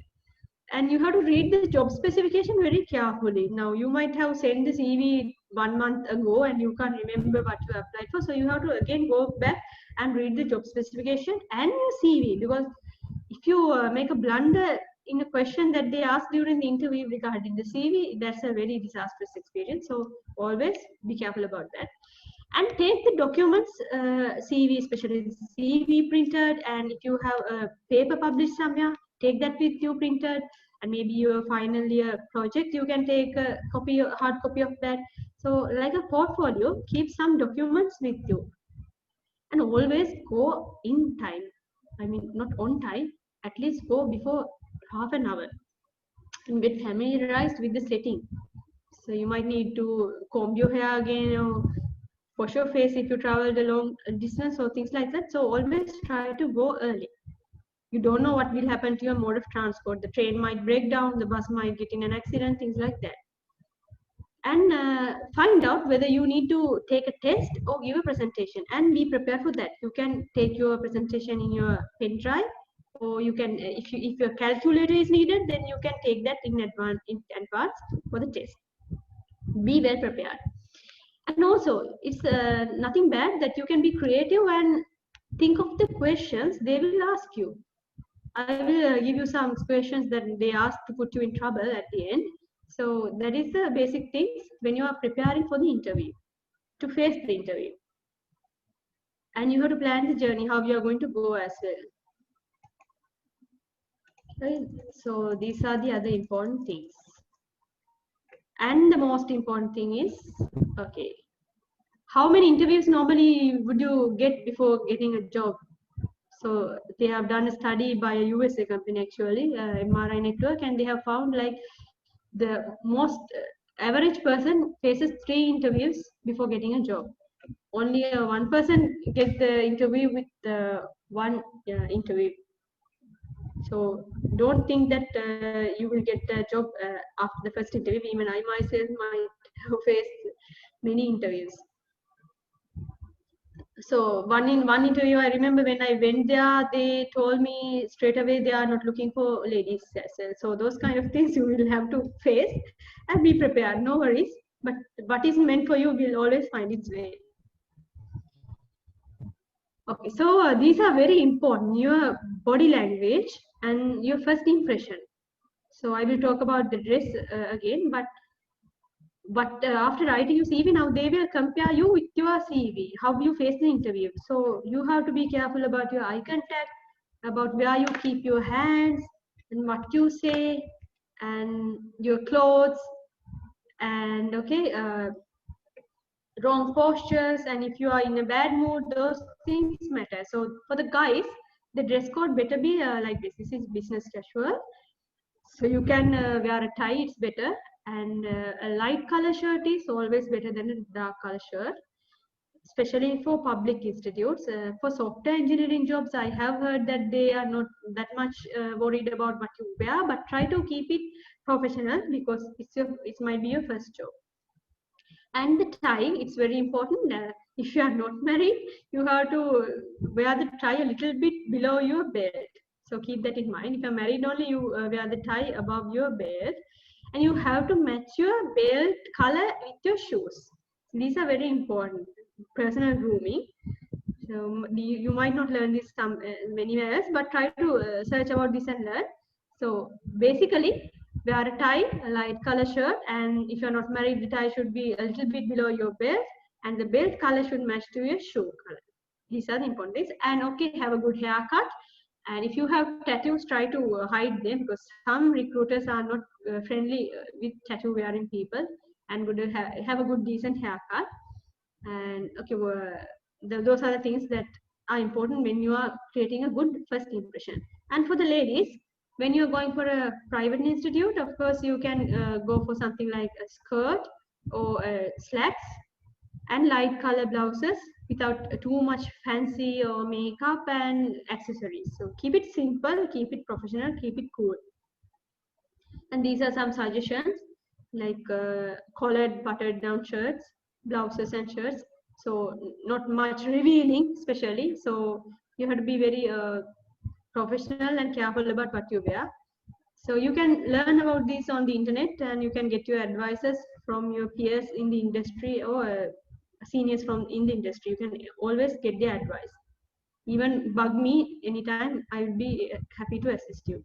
And you have to read the job specification very carefully. Now you might have sent the CV 1 month ago and you can't remember what you applied for. So you have to again go back and read the job specification and your CV, because if you make a blunder in a question that they ask during the interview regarding the CV, that's a very disastrous experience. So always be careful about that. And take the documents, CV, especially CV printed, and if you have a paper published somewhere, take that with you printed, and maybe your final year project, you can take a copy, a hard copy of that. So like a portfolio, keep some documents with you, and always go in time. I mean, not on time, at least go before half an hour and get familiarized with the setting. So you might need to comb your hair again or wash your face if you traveled a long distance or things like that. So always try to go early. You don't know what will happen to your mode of transport. The train might break down, the bus might get in an accident, things like that. And find out whether you need to take a test or give a presentation, and be prepared for that. You can take your presentation in your pen drive, or you can, if your calculator is needed, then you can take that in advance for the test. Be well prepared. And also, it's nothing bad that you can be creative and think of the questions they will ask you. I will give you some questions that they ask to put you in trouble at the end. So that is the basic things when you are preparing for the interview, to face the interview. And you have to plan the journey, how you are going to go as well. Okay. So these are the other important things. And the most important thing is, okay, how many interviews normally would you get before getting a job? So they have done a study by a USA company, actually, MRI Network, and they have found like the most average person faces 3 interviews before getting a job. Only one person gets the interview with one interview. So don't think that you will get a job after the first interview. Even I myself might have faced many interviews. So one interview, I remember when I went there, they told me straight away they are not looking for ladies as well. So those kind of things you will have to face and be prepared. No worries. But what is meant for you will always find its way. Okay, so these are very important. Your body language and your first impression. So I will talk about the dress again, but after writing your CV, now they will compare you with your CV, how you face the interview. So you have to be careful about your eye contact, about where you keep your hands and what you say, and your clothes, and okay, wrong postures, and if you are in a bad mood, those things matter. So for the guys, the dress code better be like this. This is business casual. So you can wear a tie, it's better. And a light color shirt is always better than a dark color shirt, especially for public institutes. For software engineering jobs, I have heard that they are not that much worried about what you wear, but try to keep it professional because it might be your first job. And the tie, it's very important. If you are not married, you have to wear the tie a little bit below your belt. So keep that in mind. If you're married only, you wear the tie above your belt. And you have to match your belt color with your shoes. These are very important. Personal grooming. So you might not learn this anywhere else, but try to search about this and learn. So basically, wear a tie, a light color shirt, and if you're not married, the tie should be a little bit below your belt, and the belt color should match to your shoe color. These are the important things. And okay, have a good haircut. And if you have tattoos, try to hide them, because some recruiters are not friendly with tattoo wearing people, and would have a good decent haircut. And okay, those are the things that are important when you are creating a good first impression. And for the ladies, when you're going for a private institute, of course you can go for something like a skirt or slacks and light color blouses without too much fancy or makeup and accessories. So keep it simple, keep it professional, keep it cool. And these are some suggestions, like collared buttoned down shirts, blouses and shirts. So not much revealing, especially. So you have to be very professional and careful about what you wear. So you can learn about this on the internet, and you can get your advices from your peers in the industry or seniors from in the industry. You can always get their advice. Even bug me anytime. I will be happy to assist you.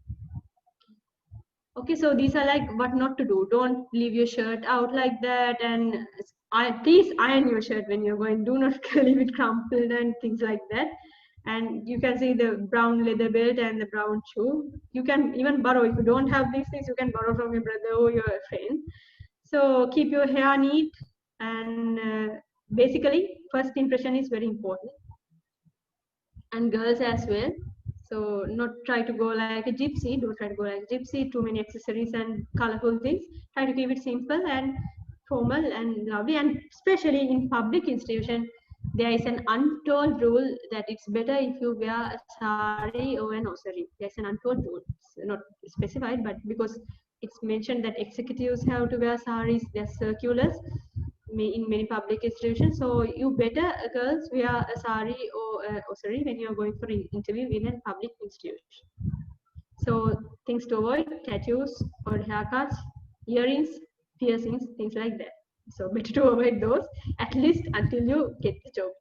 Okay, so these are like what not to do. Don't leave your shirt out like that, and please iron your shirt when you're going. Do not leave it crumpled and things like that. And you can see the brown leather belt and the brown shoe. You can even borrow if you don't have these things. You can borrow from your brother or your friend. So keep your hair neat, and basically, first impression is very important. And girls as well. So not try to go like a gypsy. Don't try to go like a gypsy. Too many accessories and colorful things. Try to keep it simple and formal and lovely. And especially in public institution, there is an untold rule that it's better if you wear a sari or an osari. There's an untold rule. It's not specified, but because it's mentioned that executives have to wear saris, there's circulars in many public institutions. So you better girls wear a sari or osari when you're going for an interview in a public institution. So things to avoid: tattoos or haircuts, earrings, piercings, things like that. So better to avoid those at least until you get the job.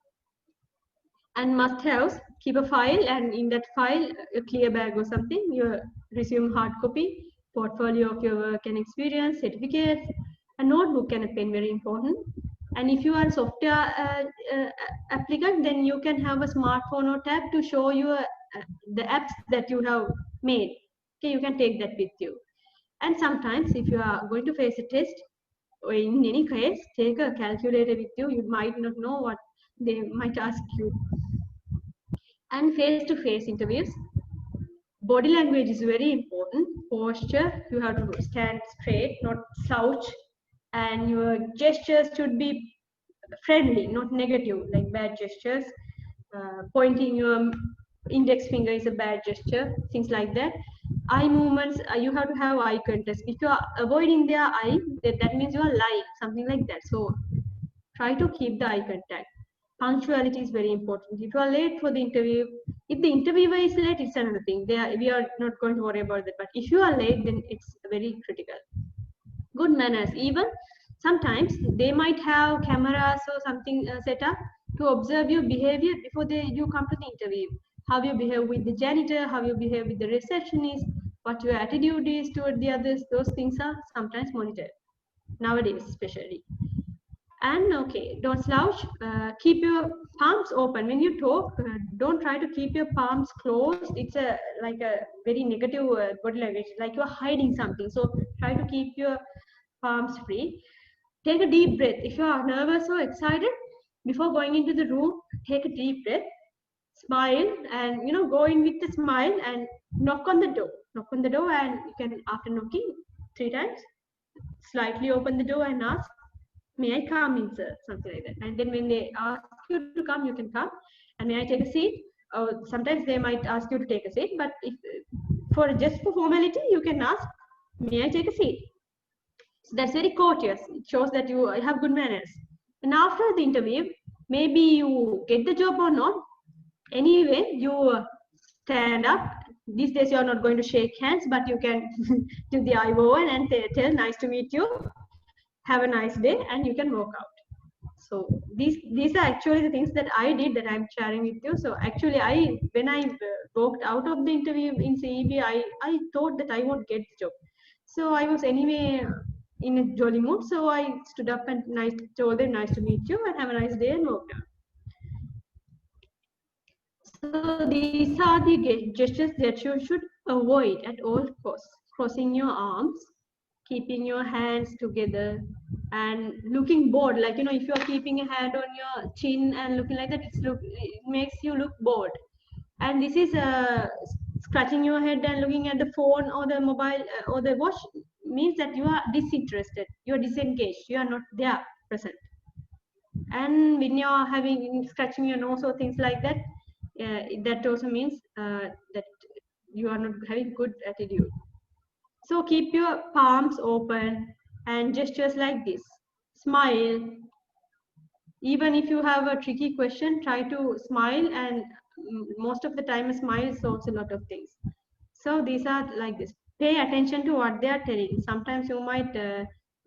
And must-haves: keep a file, and in that file, a clear bag or something, your resume hard copy, portfolio of your work and experience, certificates, a notebook and a pen, very important. And if you are a software applicant, then you can have a smartphone or tab to show you the apps that you have made. Okay, you can take that with you. And sometimes if you are going to face a test, or in any case, take a calculator with you. You might not know what they might ask you. And face-to-face interviews, body language is very important. Posture, you have to stand straight, not slouch, and your gestures should be friendly, not negative, like bad gestures. Pointing your index finger is a bad gesture, things like that. Eye movements, you have to have eye contact. If you are avoiding their eye, that means you are lying, something like that. So try to keep the eye contact. Punctuality is very important. If you are late for the interview, if the interviewer is late, it's another thing. We are not going to worry about that. But if you are late, then it's very critical. Good manners. Even sometimes they might have cameras or something set up to observe your behavior before you come to the interview. How you behave with the janitor, how you behave with the receptionist, what your attitude is toward the others. Those things are sometimes monitored nowadays, especially. And okay, don't slouch. Keep your palms open when you talk. Don't try to keep your palms closed. It's like a very negative body language, like you're hiding something. So try to keep your palms free. Take a deep breath. If you are nervous or excited, before going into the room, take a deep breath. Smile, and go in with a smile and knock on the door. Knock on the door, and you can, after knocking 3 times, slightly open the door and ask, "May I come in, sir?" Something like that. And then when they ask you to come, you can come. And may I take a seat? Sometimes they might ask you to take a seat, but if just for formality, you can ask, "May I take a seat?" So that's very courteous. It shows that you have good manners. And after the interview, maybe you get the job or not. Anyway, you stand up. These days, you are not going to shake hands, but you can do the eyebrow and tell, "Nice to meet you. Have a nice day," and you can walk out. So these are actually the things that I did that I'm sharing with you. So actually, when I walked out of the interview in CEB, I thought that I won't get the job. So I was anyway in a jolly mood. So I stood up and told them, "Nice to meet you and have a nice day," and walked out. So these are the gestures that you should avoid at all costs. Crossing your arms, keeping your hands together, and looking bored. Like, if you are keeping a hand on your chin and looking like that, it makes you look bored. And this is scratching your head and looking at the phone or the mobile or the watch means that you are disinterested, you are disengaged, you are not there present. And when you are scratching your nose or things like that, that also means that you are not having good attitude. So keep your palms open and gestures like this. Smile. Even if you have a tricky question, try to smile, and most of the time a smile solves a lot of things. So these are like this. Pay attention to what they are telling. Sometimes you might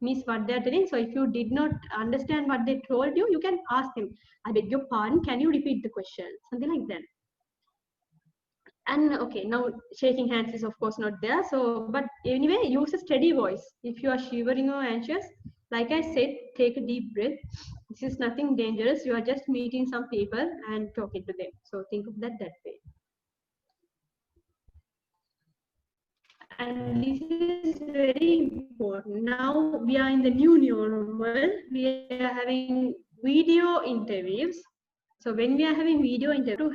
miss what they are telling. So if you did not understand what they told you, you can ask them, "I beg your pardon, can you repeat the question?" Something like that. And okay, now shaking hands is of course not there. So, but anyway, use a steady voice. If you are shivering or anxious, like I said, take a deep breath. This is nothing dangerous. You are just meeting some people and talking to them. So think of that way. And this is very important. Now we are in the new normal. We are having video interviews. So when we are having video interview,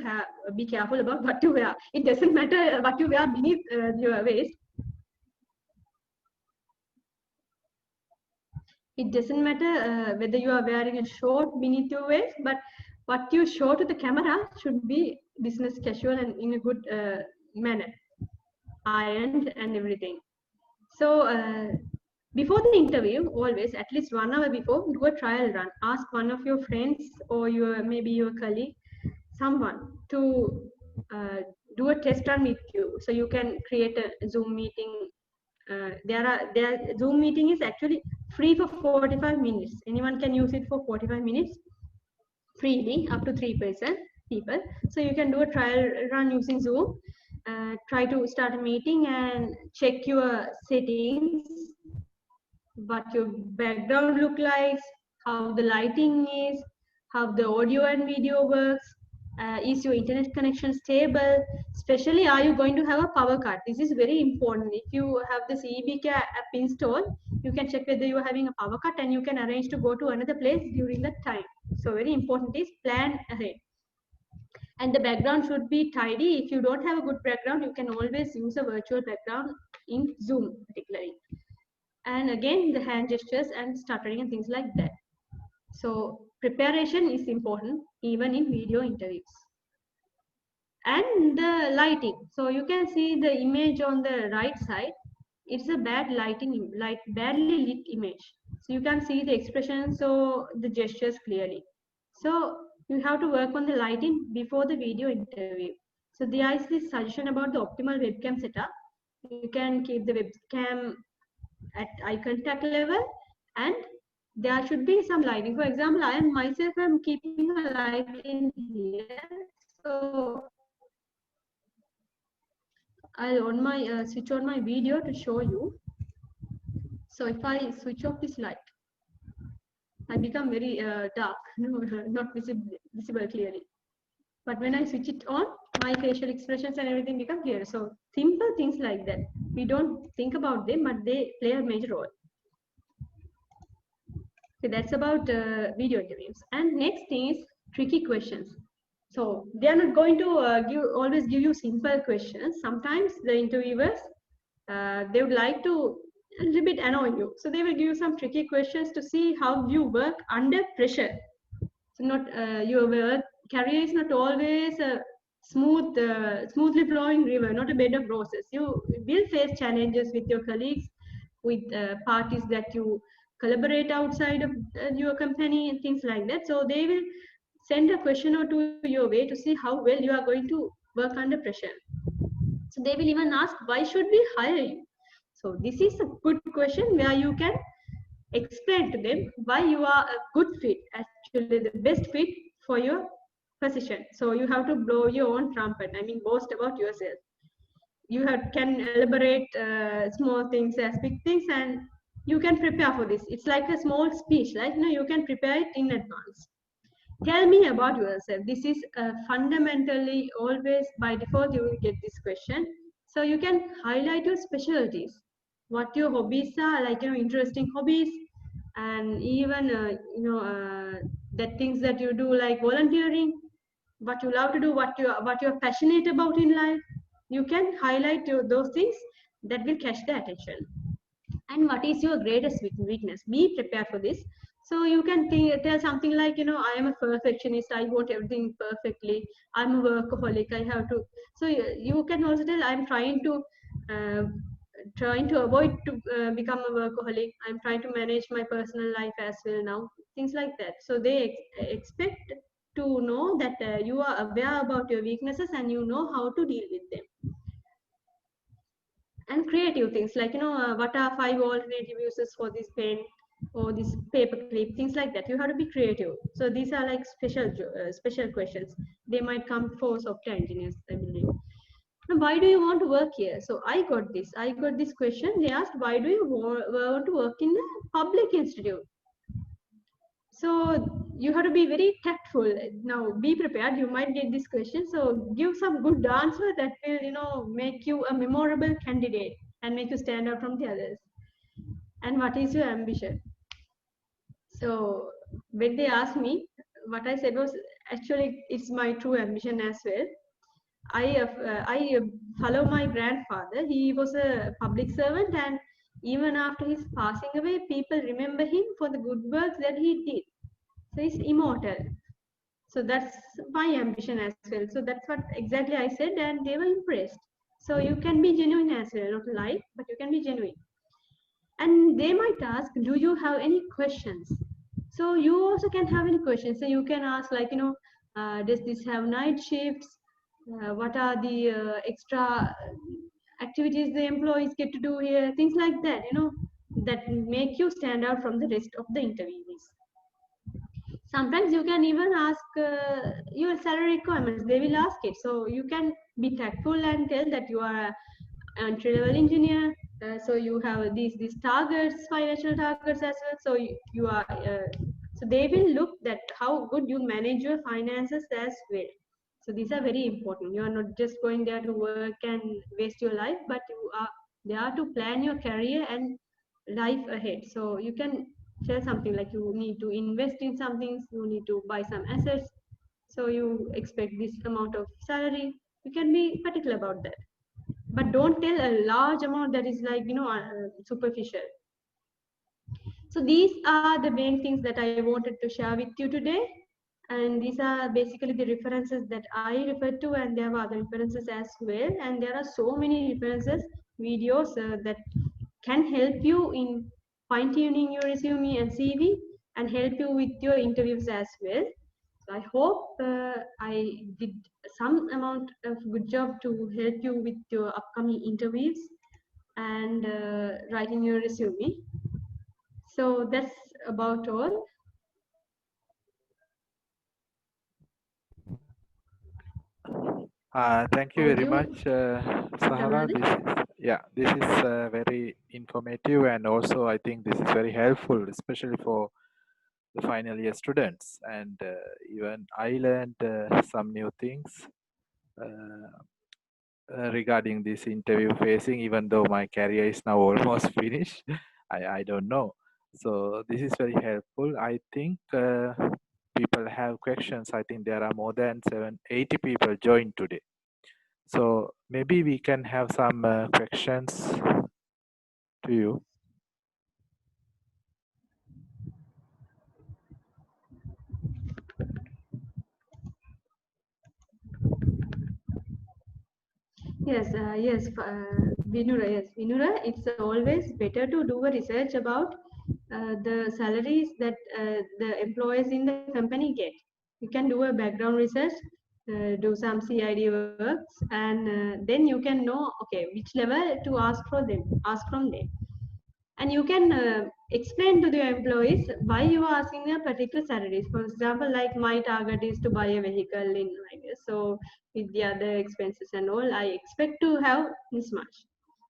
be careful about what you wear. It doesn't matter what you wear beneath your waist. It doesn't matter whether you are wearing a short beneath your waist, but what you show to the camera should be business casual and in a good manner, ironed and everything. So before the interview, always at least 1 hour before, do a trial run. Ask one of your friends or maybe your colleague, someone to do a test run with you, so you can create a Zoom meeting. Their Zoom meeting is actually free for 45 minutes. Anyone can use it for 45 minutes freely, up to 3 people. So you can do a trial run using Zoom. Try to start a meeting and check your settings, what your background look like, how the lighting is, how the audio and video works. Is your internet connection stable? Especially, are you going to have a power cut? This is very important. If you have this EBK app installed, you can check whether you are having a power cut and you can arrange to go to another place during that time. So very important is plan ahead. And the background should be tidy. If you don't have a good background, you can always use a virtual background in Zoom particularly. And again, the hand gestures and stuttering and things like that. So preparation is important even in video interviews. And the lighting. So you can see the image on the right side. It's a bad lighting, badly lit image. So you can see the expressions or the gestures clearly. So you have to work on the lighting before the video interview. So there is this suggestion about the optimal webcam setup. You can keep the webcam at eye contact level, and there should be some lighting. For example, I am myself am keeping a light in here. So I'll on my switch on my video to show you. So if I switch off this light, I become very dark, not visible clearly. But when I switch it on, my facial expressions and everything become clear. So simple things like that. We don't think about them, but they play a major role. Okay, that's about video interviews. And next thing is tricky questions. So they are not going to always give you simple questions. Sometimes the interviewers, they would like to a little bit annoy you. So they will give you some tricky questions to see how you work under pressure. So not your work career is not always a smoothly flowing river, not a bed of roses. You will face challenges with your colleagues, with parties that you collaborate outside of your company and things like that. So they will send a question or two your way to see how well you are going to work under pressure. So they will even ask, why should we hire you? So this is a good question where you can explain to them why you are a good fit, actually the best fit for your position. So you have to blow your own trumpet, I mean boast about yourself. You can elaborate small things as big things, and you can prepare for this. It's like a small speech, right? You can prepare it in advance. Tell me about yourself. This is fundamentally always by default you will get this question. So you can highlight your specialties, what your hobbies are, like interesting hobbies, and even that things that you do like volunteering, what you love to do, what you're passionate about in life. You can highlight those things that will catch the attention. And what is your greatest weakness? Be prepared for this. So you can tell something like, I am a perfectionist, I want everything perfectly, I'm a workaholic, I have to. So you can also tell, I'm trying to avoid to become a workaholic, I'm trying to manage my personal life as well now, things like that. So they expect to know that you are aware about your weaknesses and you know how to deal with them. And creative things like, what are 5 alternative uses for this pen or this paper clip, things like that. You have to be creative. So these are like special questions. They might come for software engineers, I believe. why do you want to work here? So I got this question. They asked, why do you want to work in a public institute? So you have to be very tactful. Now be prepared. You might get this question. So give some good answer that will, make you a memorable candidate and make you stand out from the others. And what is your ambition? So when they asked me, what I said was, actually it's my true ambition as well. I follow my grandfather. He was a public servant, and even after his passing away, people remember him for the good works that he did. So he's immortal. So that's my ambition as well. So that's what exactly I said, and they were impressed. So you can be genuine as well, not lie, but you can be genuine. And they might ask, do you have any questions? So you also can have any questions. So you can ask, like, does this have night shifts? What are the extra activities the employees get to do here? Things like that, that make you stand out from the rest of the interviewees. Sometimes you can even ask your salary requirements. They will ask it. So you can be tactful and tell that you are an entry-level engineer. So you have these targets, financial targets as well. So you are so they will look that how good you manage your finances as well. So these are very important. You are not just going there to work and waste your life, but you are there to plan your career and life ahead. So you can share something like you need to invest in something, you need to buy some assets. So you expect this amount of salary. You can be particular about that, but don't tell a large amount that is like superficial. So these are the main things that I wanted to share with you today, and these are basically the references that I referred to, and there are other references as well, and there are so many references videos that can help you in fine-tuning your resume and CV and help you with your interviews as well. So I hope I did some amount of good job to help you with your upcoming interviews and writing your resume. So that's about all. Thank you very much, Sahara. This is very informative, and also I think this is very helpful, especially for the final year students. And even I learned some new things regarding this interview facing, even though my career is now almost finished. I don't know. So this is very helpful. I think people have questions. I think there are more than 780 people joined today. So maybe we can have some questions to you. Vinura, it's always better to do a research about the salaries that the employees in the company get. You can do a background research, do some CID works, and then you can know, okay, which level to ask from them. And you can explain to the employees why you are asking a particular salaries. For example, like my target is to buy a vehicle in like this. So with the other expenses and all, I expect to have this much.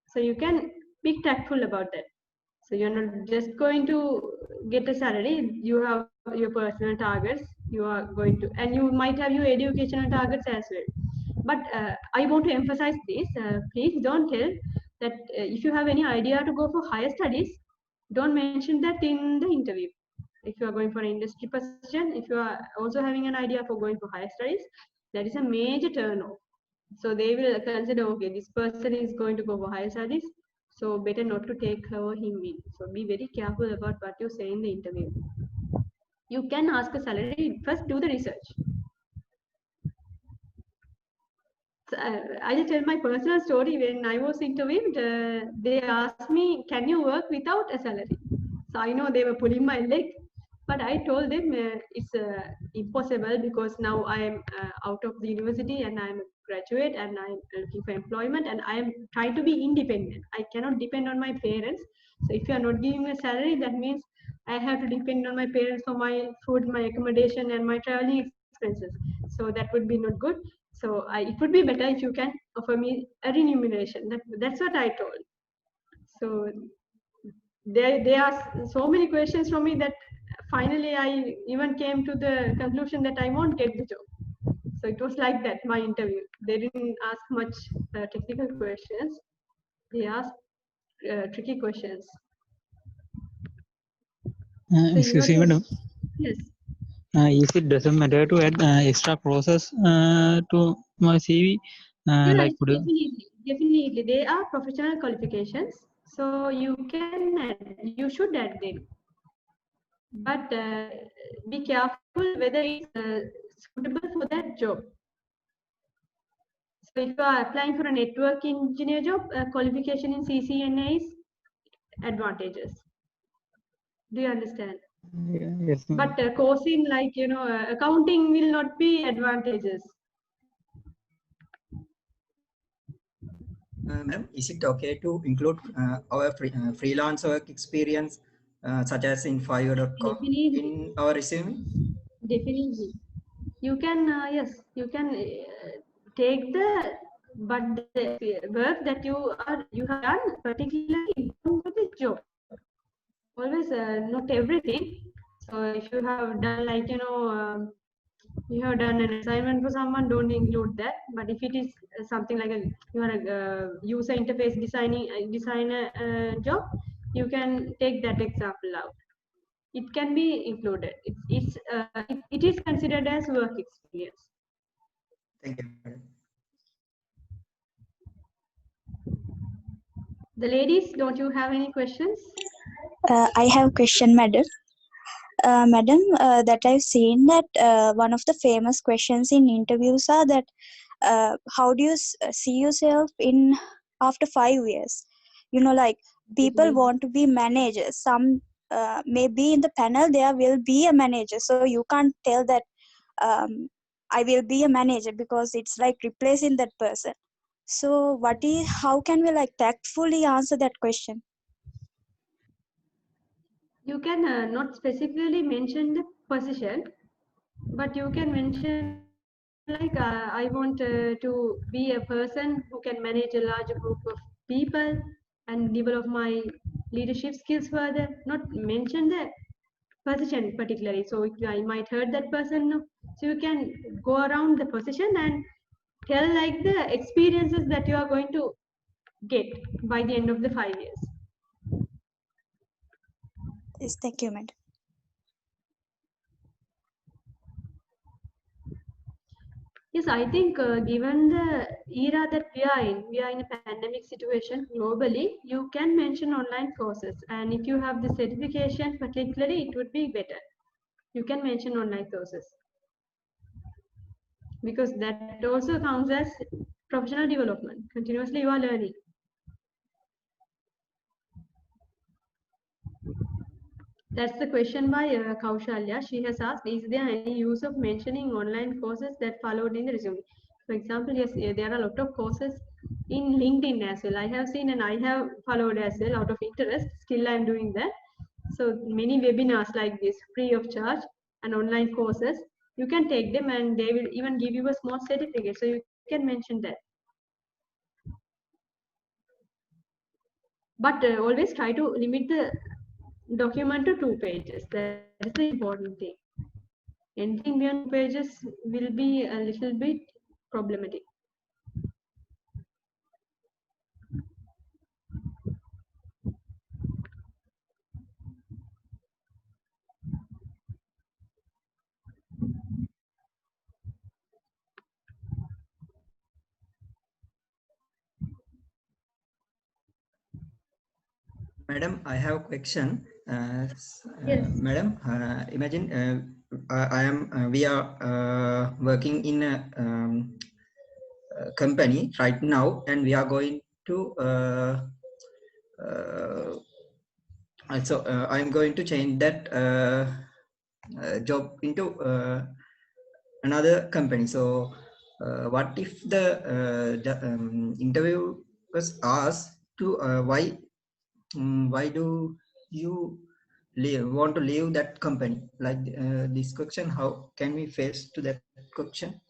So you can be tactful about that. So you're not just going to get a salary. You have your personal targets. You are going to, and you might have your educational targets as well. But I want to emphasize this. Please don't tell that if you have any idea to go for higher studies, don't mention that in the interview. If you are going for an industry position, if you are also having an idea for going for higher studies, that is a major turn off. So they will consider, okay, this person is going to go for higher studies, so better not to take her or him in. So be very careful about what you say in the interview. You can ask a salary, first do the research. So, I'll tell my personal story. When I was interviewed, they asked me, can you work without a salary? So I know they were pulling my leg, but I told them it's impossible because now I am out of the university and I'm a graduate and I'm looking for employment and I'm trying to be independent. I cannot depend on my parents. So if you are not giving me a salary, that means I have to depend on my parents for my food, my accommodation, and my traveling expenses. So that would be not good. So it would be better if you can offer me a remuneration. That's what I told. So there are so many questions from me that finally I even came to the conclusion that I won't get the job. So it was like that, my interview. They didn't ask much technical questions. They asked tricky questions. So you Excuse are me, the, madam. yes. If it doesn't matter to add extra process to my CV, Yeah, like could you? definitely. They are professional qualifications. So you should add them. But be careful whether it's suitable for that job. So if you are applying for a network engineer job, qualification in CCNA is advantageous. Do you understand? Yes, But course in accounting will not be advantageous. Ma'am, is it okay to include our freelance work experience, such as in Fiverr.com, Definitely, in our resume? definitely. You can, yes, you can take but the work that you have done particularly important for this job. Always, not everything. So if you have done you have done an assignment for someone, don't include that. But if it is something like you are a user interface designer job, you can take that example out. It can be included. It is considered as work experience. Thank you, madam. The ladies, don't you have any questions? I have a question, madam. Madam, that I've seen that one of the famous questions in interviews are that how do you see yourself in after 5 years? You know, like people want to be managers. Some maybe in the panel there will be a manager, so you can't tell that I will be a manager because it's like replacing that person. So how can we like tactfully answer that question? You can not specifically mention the position, but you can mention like I want to be a person who can manage a large group of people and develop my leadership skills further. Not mention the position particularly. So I might hurt that person. No. So you can go around the position and tell like the experiences that you are going to get by the end of the 5 years. Yes, thank you, madam. Yes, I think given the era that we are in a pandemic situation globally, you can mention online courses. And if you have the certification particularly, it would be better. You can mention online courses. Because that also counts as professional development. Continuously you are learning. That's the question by Kaushalya. She has asked, is there any use of mentioning online courses that followed in the resume? For example, yes, there are a lot of courses in LinkedIn as well. I have seen and I have followed as well out of interest. Still, I'm doing that. So many webinars like this, free of charge, and online courses. You can take them and they will even give you a small certificate. So you can mention that. But always try to limit the document to 2 pages. That is the important thing. Anything beyond 2 pages will be a little bit problematic. Madam, I have a question. Yes. Madam, imagine we are working in a company right now, and we are going to I'm going to change that job into another company. So what if the interview was asked to why do you want to leave that company? Like this question, how can we face to that question?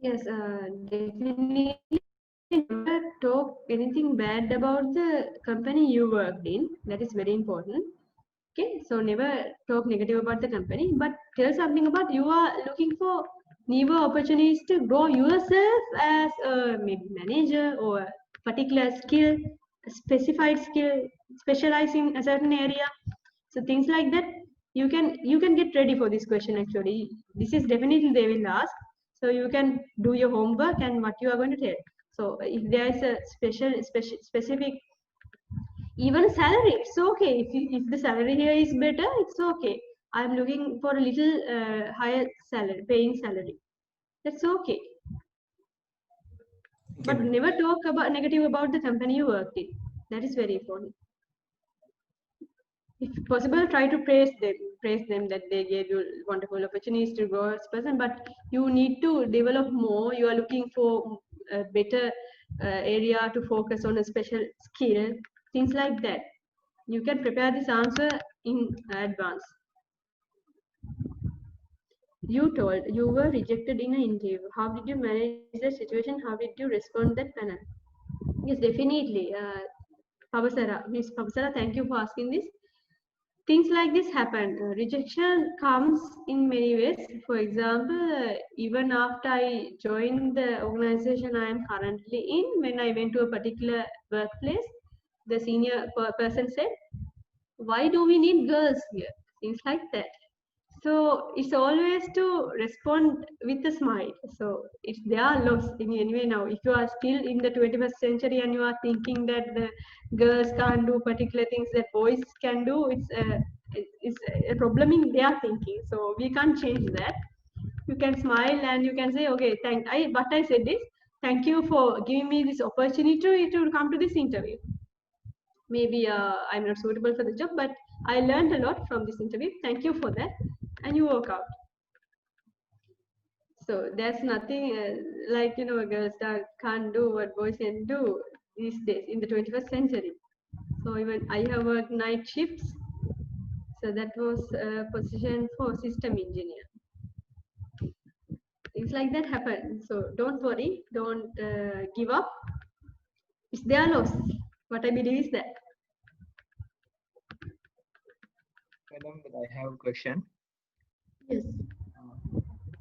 Yes, definitely never talk anything bad about the company you worked in. That is very important. Okay, so never talk negative about the company, but tell something about you are looking for newer opportunities to grow yourself as a maybe manager or a particular skill, a specified skill, specialize in a certain area. So things like that, you can get ready for this question actually. This is definitely they will ask. So you can do your homework and what you are going to tell. So if there is a specific even salary, it's okay. If the salary here is better, it's okay. I'm looking for a little higher salary, paying salary. That's okay. Thank you, But madam. never talk about negative about the company you worked in. That is very important. If possible, try to praise them that they gave you wonderful opportunities to grow as a person. But you need to develop more. You are looking for a better area to focus on, a special skill, things like that. You can prepare this answer in advance. You told you were rejected in an interview. How did you manage the situation? How did you respond to that panel? Yes, definitely. Miss Pavasara, thank you for asking this. Things like this happen. Rejection comes in many ways. For example, even after I joined the organization I am currently in, when I went to a particular workplace, the senior person said, "Why do we need girls here?" Things like that. So it's always to respond with a smile. So it's their loss in anyway now. If you are still in the 21st century and you are thinking that the girls can't do particular things that boys can do, it's a problem in their thinking. So we can't change that. You can smile and you can say, okay, what I said is, thank you for giving me this opportunity to come to this interview. Maybe I'm not suitable for the job, but I learned a lot from this interview. Thank you for that. And you work out. So there's nothing like, girls that can't do what boys can do these days in the 21st century. So even I have worked night shifts. So that was a position for system engineer. Things like that happen. So don't worry, don't give up. It's their loss. What I believe is that. Madam, I have a question. Yes.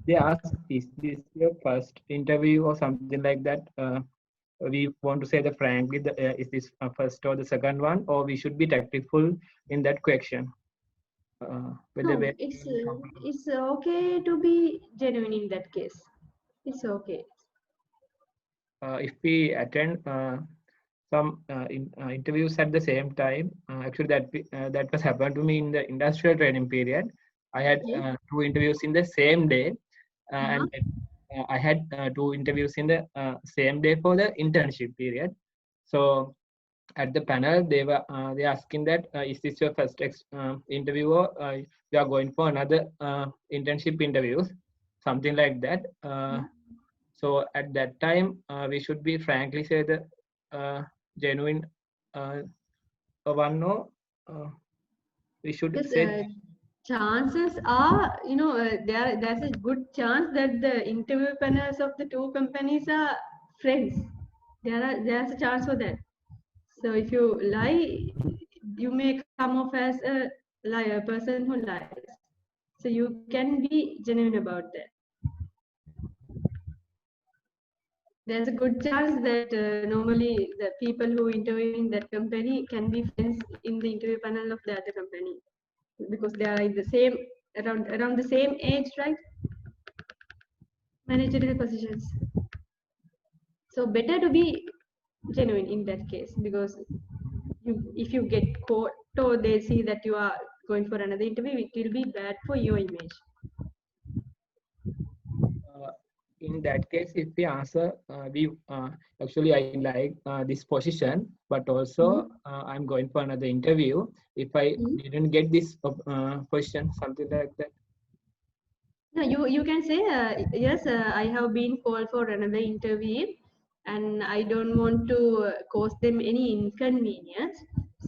They ask, is this your first interview or something like that? We want to say that frankly, is this first or the second one, or we should be tactful in that question? No, it's okay to be genuine in that case. It's okay. If we attend some interviews at the same time, actually that was happened to me in the industrial training period. I had Okay. 2 interviews in the same day, Uh-huh. and I had 2 interviews in the same day for the internship period. So at the panel, they asking that is this your first interview, or you are going for another internship interviews, something like that. So at that time, we should be frankly say the genuine one. No, we should Because say chances are, there's a good chance that the interview panels of the two companies are friends. There's a chance for that. So if you lie, you may come off as a liar, person who lies. So you can be genuine about that. There's a good chance that normally the people who interview in that company can be friends in the interview panel of the other company, because they are in the same around the same age, right? Managerial positions. So better to be genuine in that case, because if you get caught or they see that you are going for another interview, it will be bad for your image. in that case, if we answer, we actually I like this position, but also I'm going for another interview. If I didn't get this question, something like that. No, you can say yes. I have been called for another interview, and I don't want to cause them any inconvenience.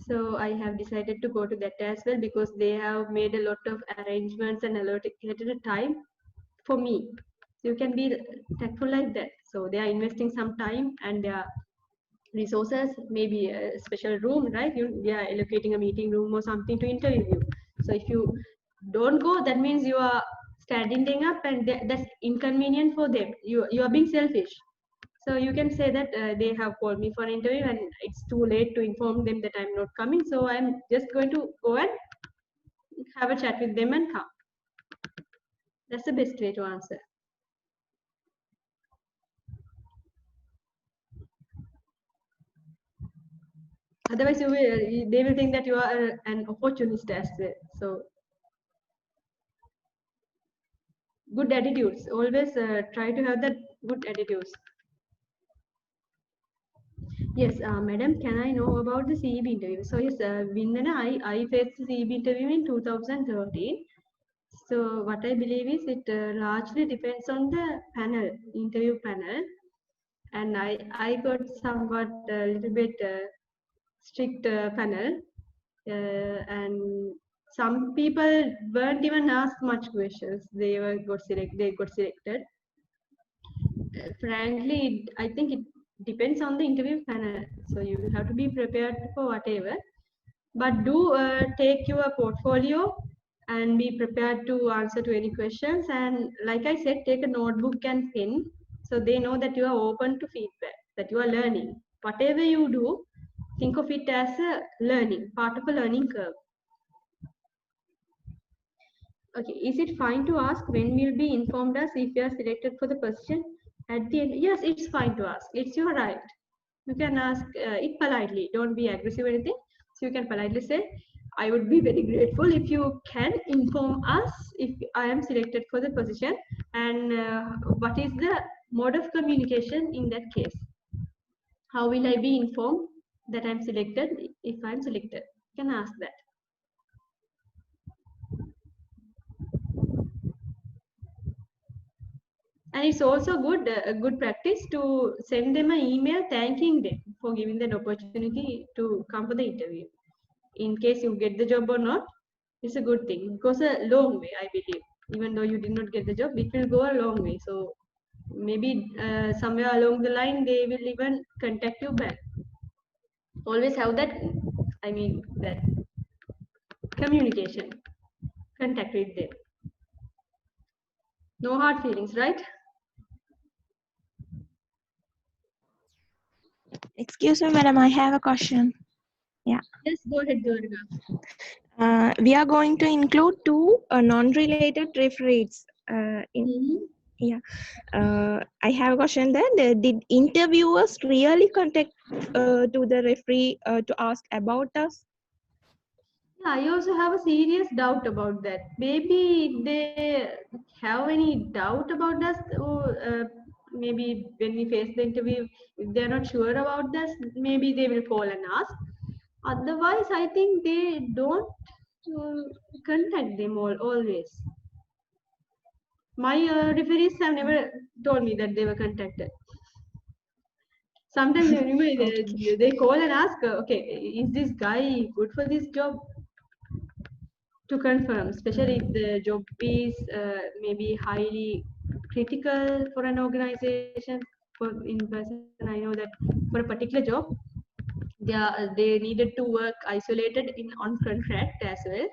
So I have decided to go to that as well, because they have made a lot of arrangements and allocated time for me. So you can be tactful like that. So they are investing some time and their resources, maybe a special room, right? They are allocating a meeting room or something to interview you. So if you don't go, that means you are standing up, and that's inconvenient for them. You are being selfish. So you can say that they have called me for an interview and it's too late to inform them that I'm not coming. So I'm just going to go and have a chat with them and come. That's the best way to answer. Otherwise, they will think that you are an opportunist as well. So good attitudes. Always try to have that good attitudes. Yes, madam, can I know about the CEB interview? So yes, Vindana, I faced the CEB interview in 2013. So what I believe is it largely depends on the panel, interview panel. And I got somewhat a little bit strict panel. And some people weren't even asked much questions. They got selected. Frankly, I think it depends on the interview panel. So you have to be prepared for whatever. But do take your portfolio and be prepared to answer to any questions. And like I said, take a notebook and pen so they know that you are open to feedback, that you are learning. Whatever you do, think of it as a learning, part of a learning curve. Okay, is it fine to ask when we'll be informed us if you are selected for the position? At the end, yes, it's fine to ask. It's your right. You can ask it politely. Don't be aggressive or anything. So you can politely say, I would be very grateful if you can inform us if I am selected for the position and what is the mode of communication in that case. How will I be informed that I'm selected if I'm selected? You can ask that. And it's also a good practice to send them an email thanking them for giving that opportunity to come for the interview. In case you get the job or not, it's a good thing. It goes a long way, I believe. Even though you did not get the job, it will go a long way. So maybe somewhere along the line, they will even contact you back. Always have that, that communication, contact with them. No hard feelings, right? Excuse me, madam, I have a question. Yeah. Yes, go ahead, Durga. We are going to include two non-related referees. Yeah. I have a question that did interviewers really contact to the referee to ask about us? Yeah, I also have a serious doubt about that. Maybe they have any doubt about us, or maybe when we face the interview, if they're not sure about this, maybe they will call and ask. Otherwise, I think they don't contact them always. My referees have never told me that they were contacted. Sometimes they call and ask, okay, is this guy good for this job? To confirm, especially if the job is maybe highly critical for an organization. In person, I know that for a particular job, they needed to work isolated on contract as well.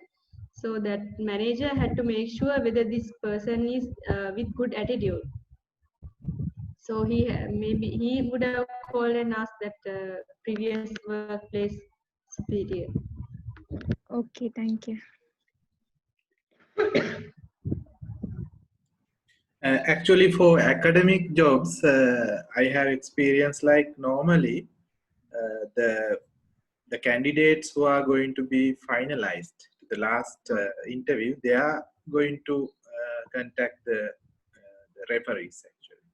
So that manager had to make sure whether this person is with good attitude. So maybe he would have called and asked that previous workplace superior. Okay, thank you. Actually, for academic jobs, I have experience like normally the candidates who are going to be finalized to the last interview, they are going to contact the referees actually.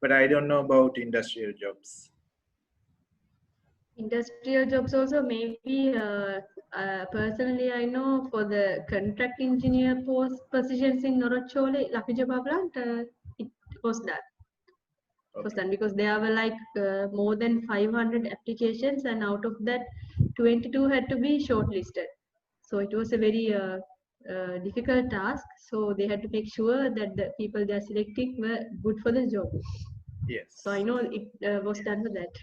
But I don't know about industrial jobs. Industrial jobs also, maybe personally I know for the contract engineer positions in Norachole, Lakijaba plant, it was done. Okay. Was done because there were like more than 500 applications, and out of that 22 had to be shortlisted. So it was a very difficult task. So they had to make sure that the people they are selecting were good for the job. Yes. So I know it was done for that.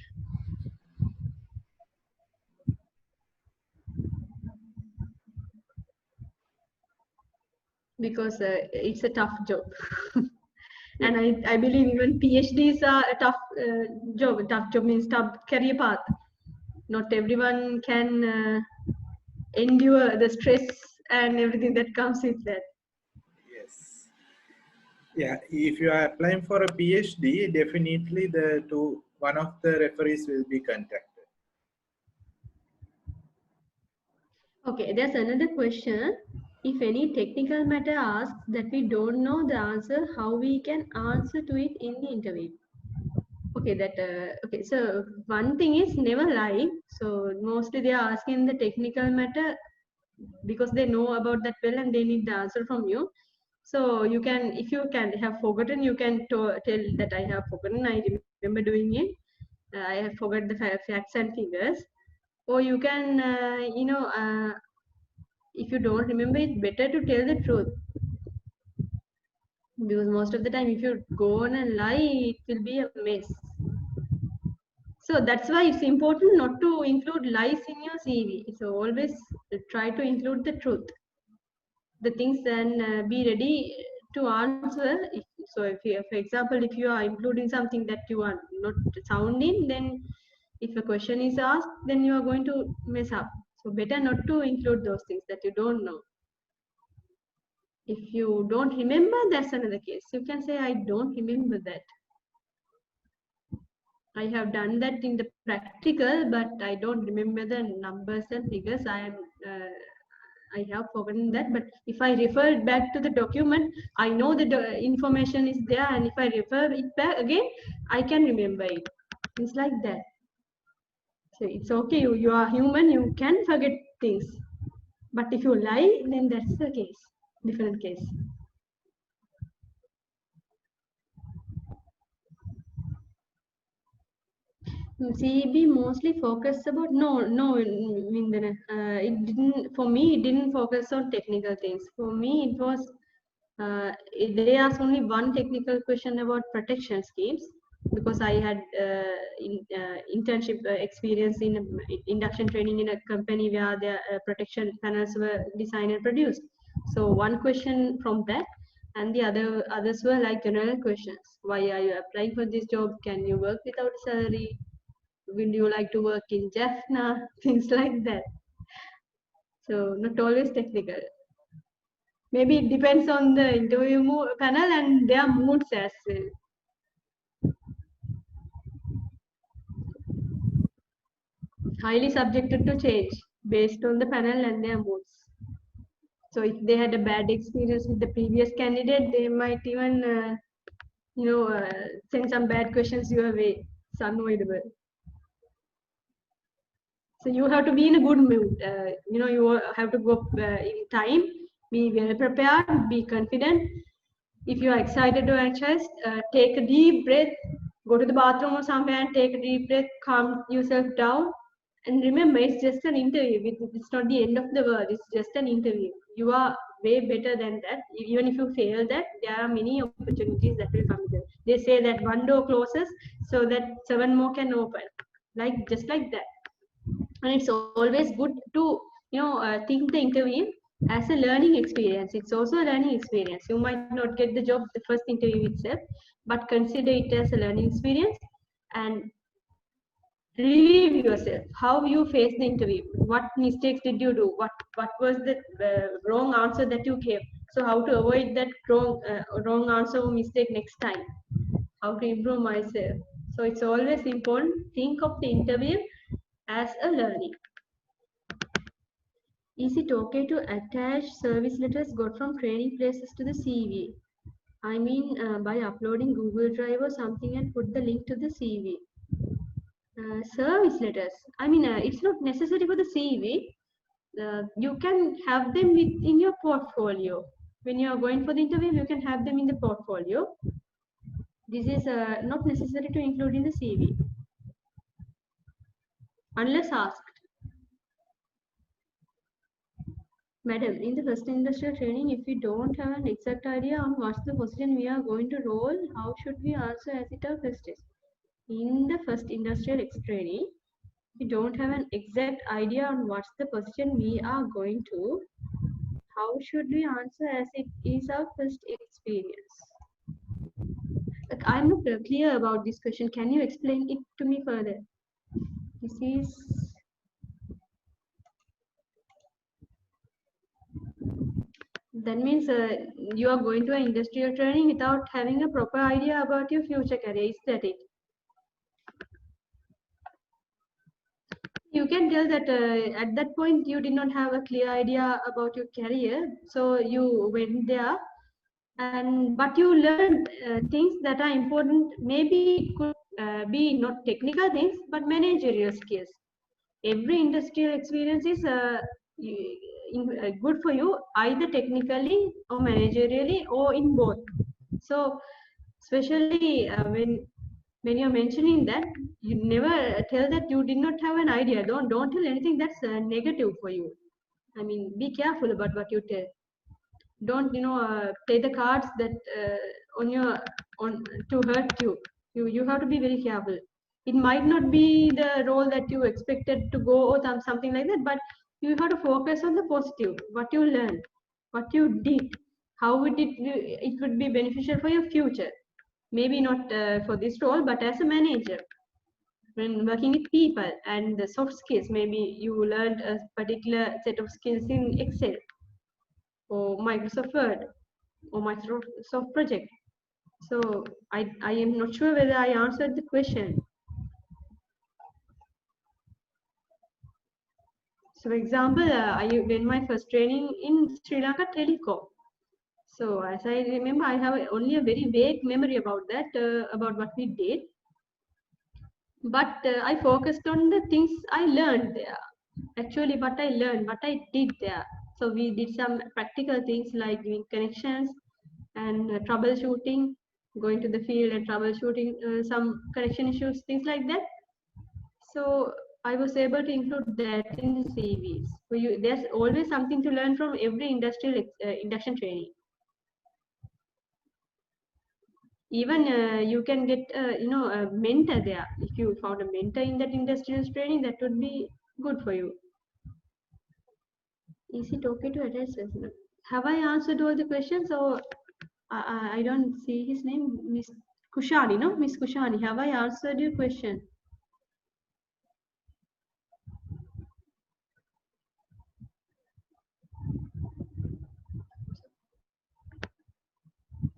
Because it's a tough job. And I believe even PhDs are a tough job. Tough job means tough career path. Not everyone can endure the stress and everything that comes with that. Yes. Yeah, if you are applying for a PhD, definitely one of the referees will be contacted. Okay, there's another question. If any technical matter asks that we don't know the answer, how we can answer to it in the interview? Okay, okay. So one thing is never lie. So mostly they are asking the technical matter because they know about that well and they need the answer from you. So you can, if you can have forgotten, you can tell that I have forgotten. I remember doing it. I have forgot the facts and figures. Or you can, if you don't remember, it's better to tell the truth. Because most of the time, if you go on and lie, it will be a mess. So that's why it's important not to include lies in your CV. So always try to include the truth. The things, and be ready to answer. So if you, for example, if you are including something that you are not sounding, then if a question is asked, then you are going to mess up. So better not to include those things that you don't know. If you don't remember, that's another case. You can say, I don't remember that. I have done that in the practical, but I don't remember the numbers and figures. I have forgotten that. But if I refer back to the document, I know the information is there, and if I refer it back again, I can remember it. It's like that. So it's okay. You are human. You can forget things. But if you lie, then that's the case. Different case. CEB mostly focused about Vindana. It didn't, for me, it didn't focus on technical things. For me, it was they asked only one technical question about protection schemes because I had internship experience in induction training in a company where the protection panels were designed and produced. So one question from that, and the others were like general questions. Why are you applying for this job? Can you work without salary? Would you like to work in Jaffna? Things like that. So not always technical. Maybe it depends on the interview panel and their moods as well. Highly subjected to change based on the panel and their moods. So if they had a bad experience with the previous candidate, they might even, send some bad questions your way. It's unavoidable. So you have to be in a good mood. You have to go in time, be well prepared, be confident. If you are excited or anxious, take a deep breath, go to the bathroom or somewhere and take a deep breath, calm yourself down. And remember, it's just an interview. It's not the end of the world. It's just an interview. You are way better than that. Even if you fail that, there are many opportunities that will come there. They say that one door closes so that 7 more can open. Just like that. And it's always good to think the interview as a learning experience. It's also a learning experience. You might not get the job the first interview itself, but consider it as a learning experience and review yourself how you face the interview. What mistakes did you do? What was the wrong answer that you gave? So how to avoid that wrong answer or mistake next time? How to improve myself? So it's always important. Think of the interview as a learning. Is it okay to attach service letters got from training places to the CV? I mean, by uploading Google Drive or something and put the link to the CV. Service letters. I mean, it's not necessary for the CV. You can have them in your portfolio. When you are going for the interview, you can have them in the portfolio. This is not necessary to include in the CV. Unless asked. Madam, in the first industrial training, if we don't have an exact idea on what's the position we are going to roll, how should we answer as it our first is? In the first industrial training, we don't have an exact idea on what's the position we are going to, how should we answer as it is our first experience? Like, I'm not clear about this question. Can you explain it to me further? This is that means you are going to an industrial training without having a proper idea about your future career. Is that it? You can tell that at that point you did not have a clear idea about your career, so you went there, and but you learned things that are important. Maybe it could be not technical things, but managerial skills. Every industrial experience is good for you, either technically or managerially or in both. So, especially when you're mentioning that, you never tell that you did not have an idea. Don't tell anything that's negative for you. I mean, be careful about what you tell. Don't play the cards that on your on to hurt you. You have to be very careful. It might not be the role that you expected to go or something like that, but you have to focus on the positive, what you learned, what you did, how it would be beneficial for your future. Maybe not for this role, but as a manager, when working with people and the soft skills, maybe you learned a particular set of skills in Excel or Microsoft Word or Microsoft Project. So I am not sure whether I answered the question. So for example, I went my first training in Sri Lanka Telecom. So as I remember, I have only a very vague memory about that, about what we did. But I focused on the things I learned there. Actually, what I learned, what I did there. So we did some practical things like doing connections and troubleshooting, going to the field and troubleshooting some connection issues, things like that. So I was able to include that in the CVs. So there's always something to learn from every industrial induction training. Even you can get a mentor there. If you found a mentor in that industrial training, that would be good for you. Is it okay to attach this? Have I answered all the questions, or I don't see his name, Miss Kushani, no? Miss Kushani, have I answered your question?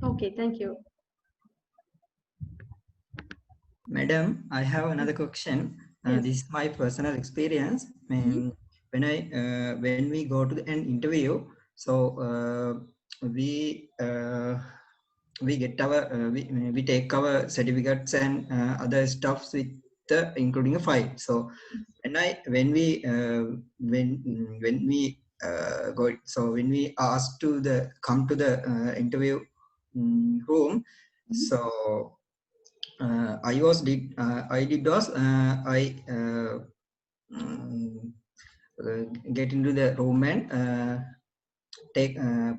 Okay, thank you. Madam, I have another question. Yes. This is my personal experience. When we go to an interview, so we get our we take our certificates and other stuffs with including a file. So when we when we ask to come to the interview room, so I get into the room and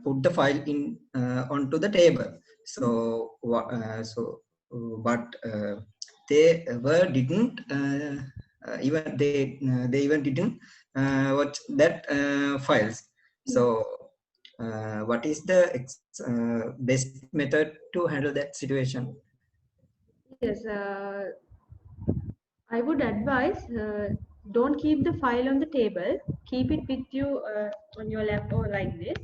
put the file in onto the table. So but they didn't even they even didn't watch that files. So what is the best method to handle that situation? Yes, I would advise don't keep the file on the table. Keep it with you on your lap or like this.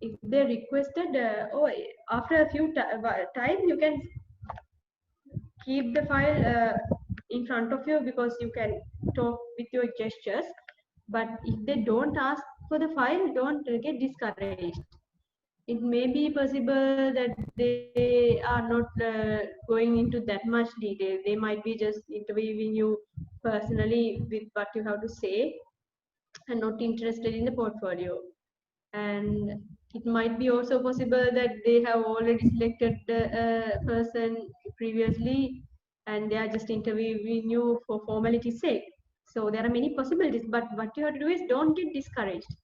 If they requested, or after a few time, you can keep the file in front of you because you can talk with your gestures. But if they don't ask for the file, don't get discouraged. It may be possible that they are not going into that much detail. They might be just interviewing you personally with what you have to say and not interested in the portfolio. And it might be also possible that they have already selected the person previously and they are just interviewing you for formality's sake. So there are many possibilities, but what you have to do is don't get discouraged.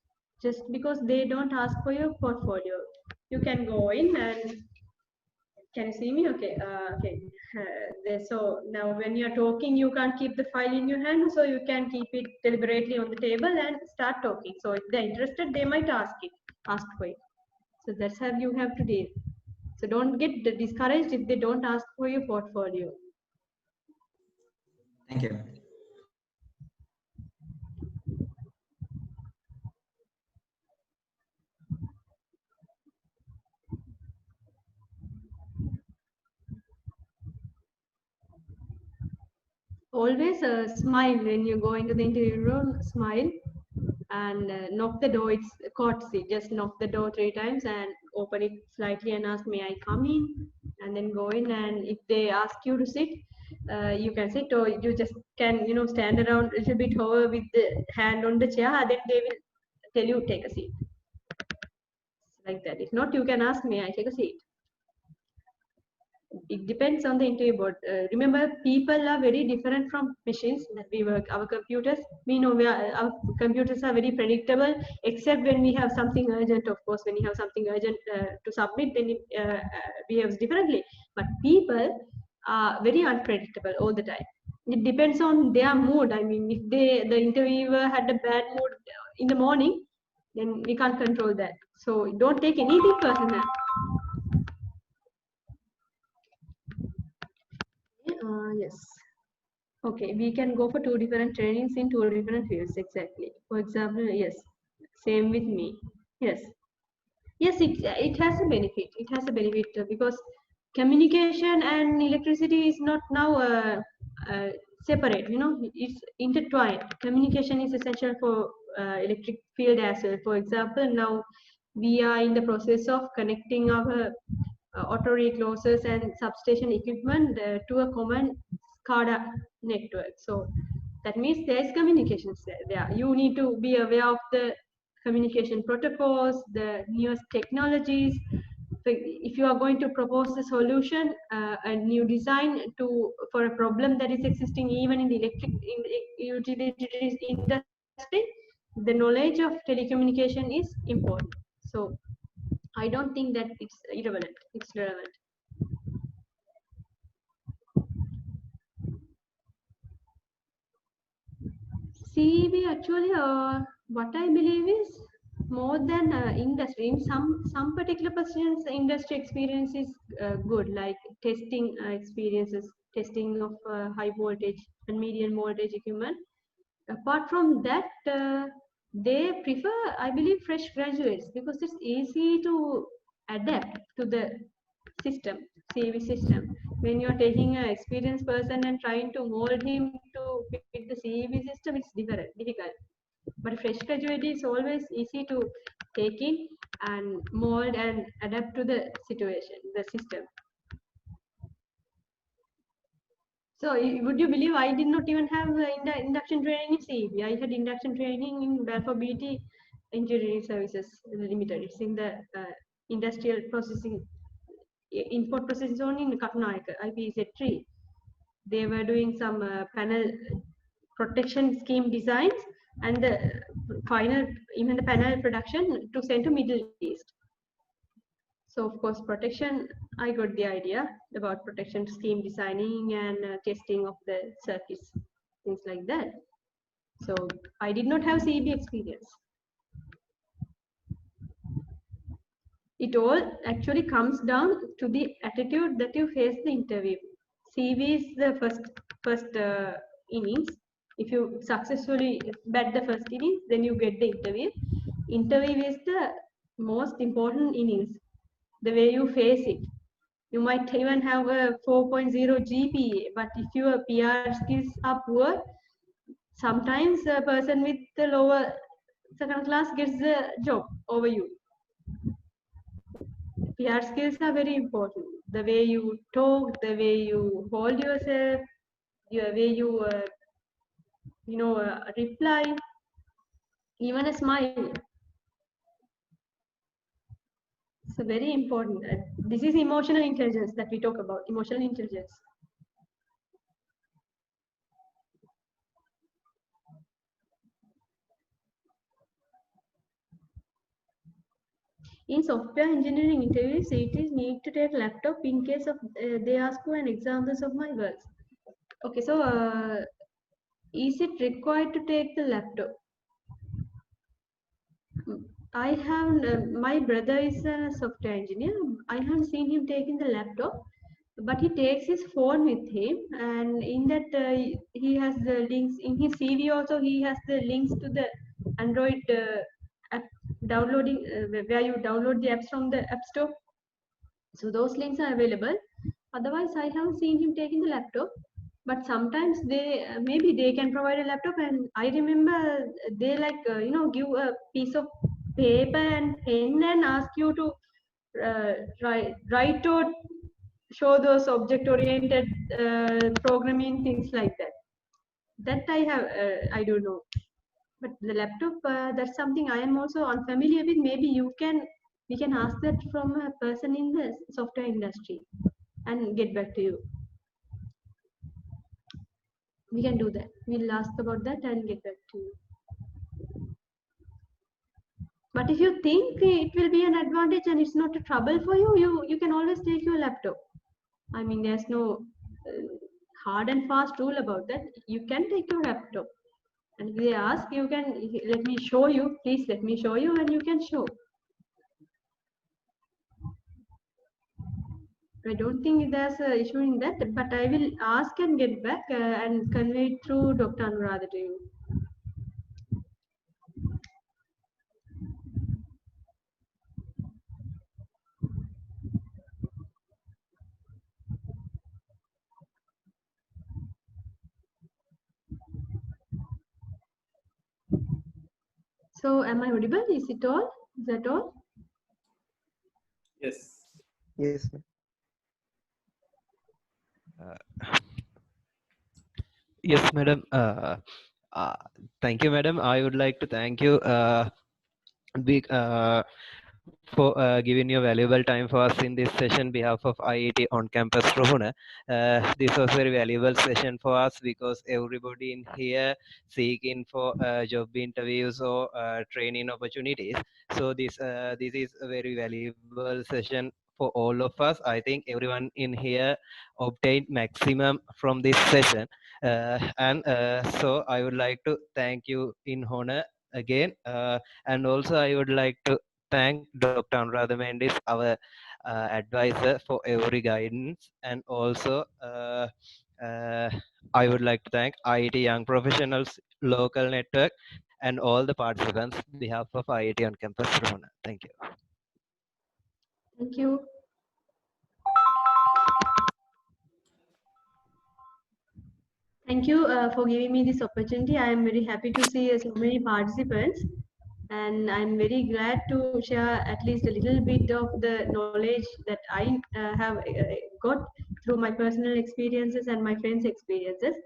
just because they don't ask for your portfolio. You can go in and can you see me? Okay. Okay. So now when you're talking, you can't keep the file in your hand, so you can keep it deliberately on the table and start talking. So if they're interested, they might ask for it. So that's how you have to deal. So don't get discouraged if they don't ask for your portfolio. Thank you. Always smile when you go into the interview room. Smile and knock the door. It's courtesy. Just knock the door 3 times and open it slightly and ask, "May I come in?" And then go in. And if they ask you to sit, you can sit, or you just can stand around a little bit over with the hand on the chair. Then they will tell you take a seat. Like that. If not, you can ask, "May I take a seat?" It depends on the interview board. Remember, people are very different from machines that we work. Our computers, we know our computers are very predictable, except when we have something urgent. Of course, when you have something urgent to submit, then it behaves differently. But people are very unpredictable all the time. It depends on their mood. I mean, if the interviewer had a bad mood in the morning, then we can't control that. So don't take anything personal. Yes. Okay, we can go for 2 different trainings in 2 different fields, exactly. For example, yes, same with me. Yes. Yes, it has a benefit. It has a benefit because communication and electricity is not now separate, it's intertwined. Communication is essential for electric field as well. For example, now we are in the process of connecting our auto reclosers and substation equipment to a common SCADA network. So that means there is communications there. You need to be aware of the communication protocols, the newest technologies. If you are going to propose a solution, a new design for a problem that is existing even in the utilities industry, the knowledge of telecommunication is important. So I don't think that it's irrelevant. It's relevant. CEB actually, what I believe is more than industry. In some particular positions, industry experience is good, like testing experiences, testing of high voltage and medium voltage equipment. Apart from that, they prefer, I believe, fresh graduates because it's easy to adapt to the system, CEB system. When you're taking an experienced person and trying to mold him to fit the CEB system, it's difficult. But a fresh graduate is always easy to take in and mold and adapt to the situation, the system. So would you believe I did not even have induction training in CEB? I had induction training in Balfour Beatty Engineering Services Limited. It's in the industrial processing, import processing zone in Katunayaka, IPZ3. They were doing some panel protection scheme designs and the final, even the panel production to send to Middle East. So of course, protection, I got the idea about protection scheme designing and testing of the circuits, things like that. So I did not have CEB experience. It all actually comes down to the attitude that you face the interview. CEB is the first innings. If you successfully bat the first innings, then you get the interview. Interview is the most important innings. The way you face it. You might even have a 4.0 GPA, but if your PR skills are poor, sometimes a person with the lower second class gets the job over you. PR skills are very important. The way you talk, the way you hold yourself, the way you, reply, even a smile. So very important. This is emotional intelligence that we talk about, emotional intelligence. In software engineering interviews, it is need to take laptop in case of they ask for an examples of my works. Okay, so is it required to take the laptop? I have my brother is a software engineer. I haven't seen him taking the laptop, but he takes his phone with him, and in that he has the links in his CV. Also, he has the links to the Android app downloading where you download the apps from the App Store. So those links are available. Otherwise, I haven't seen him taking the laptop. But sometimes they maybe they can provide a laptop, and I remember they like give a piece of paper and pen and ask you to write or show those object-oriented programming things like that. That I have I don't know. But the laptop, that's something I am also unfamiliar with. Maybe we can ask that from a person in the software industry and get back to you. We can do that. We'll ask about that and get back to you. But if you think it will be an advantage and it's not a trouble for you, you can always take your laptop. I mean, there's no hard and fast rule about that. You can take your laptop. And if they ask, you can let me show you. Please let me show you, and you can show. I don't think there's an issue in that, but I will ask and get back and convey it through Dr. Anuradha to you. So, am I audible? Is it all? Is that all? Yes. Yes. Yes, madam. Thank you, madam. I would like to thank you for giving your valuable time for us in this session behalf of IIT on campus Rohuna. This was very valuable session for us because everybody in here seeking for job interviews or training opportunities. So this is a very valuable session for all of us. I think everyone in here obtained maximum from this session. So I would like to thank you in honor again. And also I would like to thank Dr. Anuradha Mendis, our advisor, for every guidance. And also I would like to thank IIT Young Professionals Local Network and all the participants on behalf of IIT on campus Rohuna. Thank you. Thank you. Thank you for giving me this opportunity. I am very happy to see so many participants, and I'm very glad to share at least a little bit of the knowledge that I have got through my personal experiences and my friends' experiences.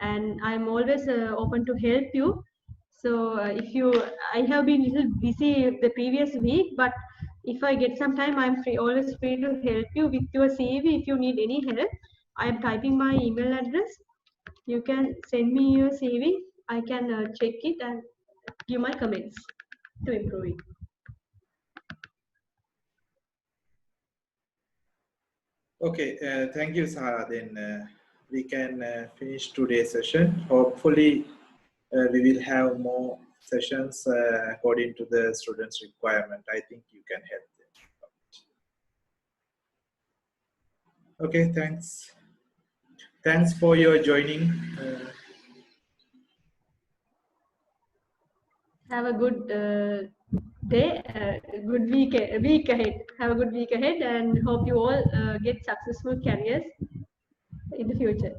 And I'm always open to help you. So I have been a little busy the previous week, but if I get some time, I'm always free to help you with your CV if you need any help. I am typing my email address. You can send me your CV. I can check it and give my comments to improve it. Okay, thank you, Sahara. Then we can finish today's session. Hopefully, we will have more sessions according to the students' requirement. I think you can help them. Okay, thanks. Thanks for your joining. Have a good day, good week ahead. Have a good week ahead, and hope you all get successful careers in the future.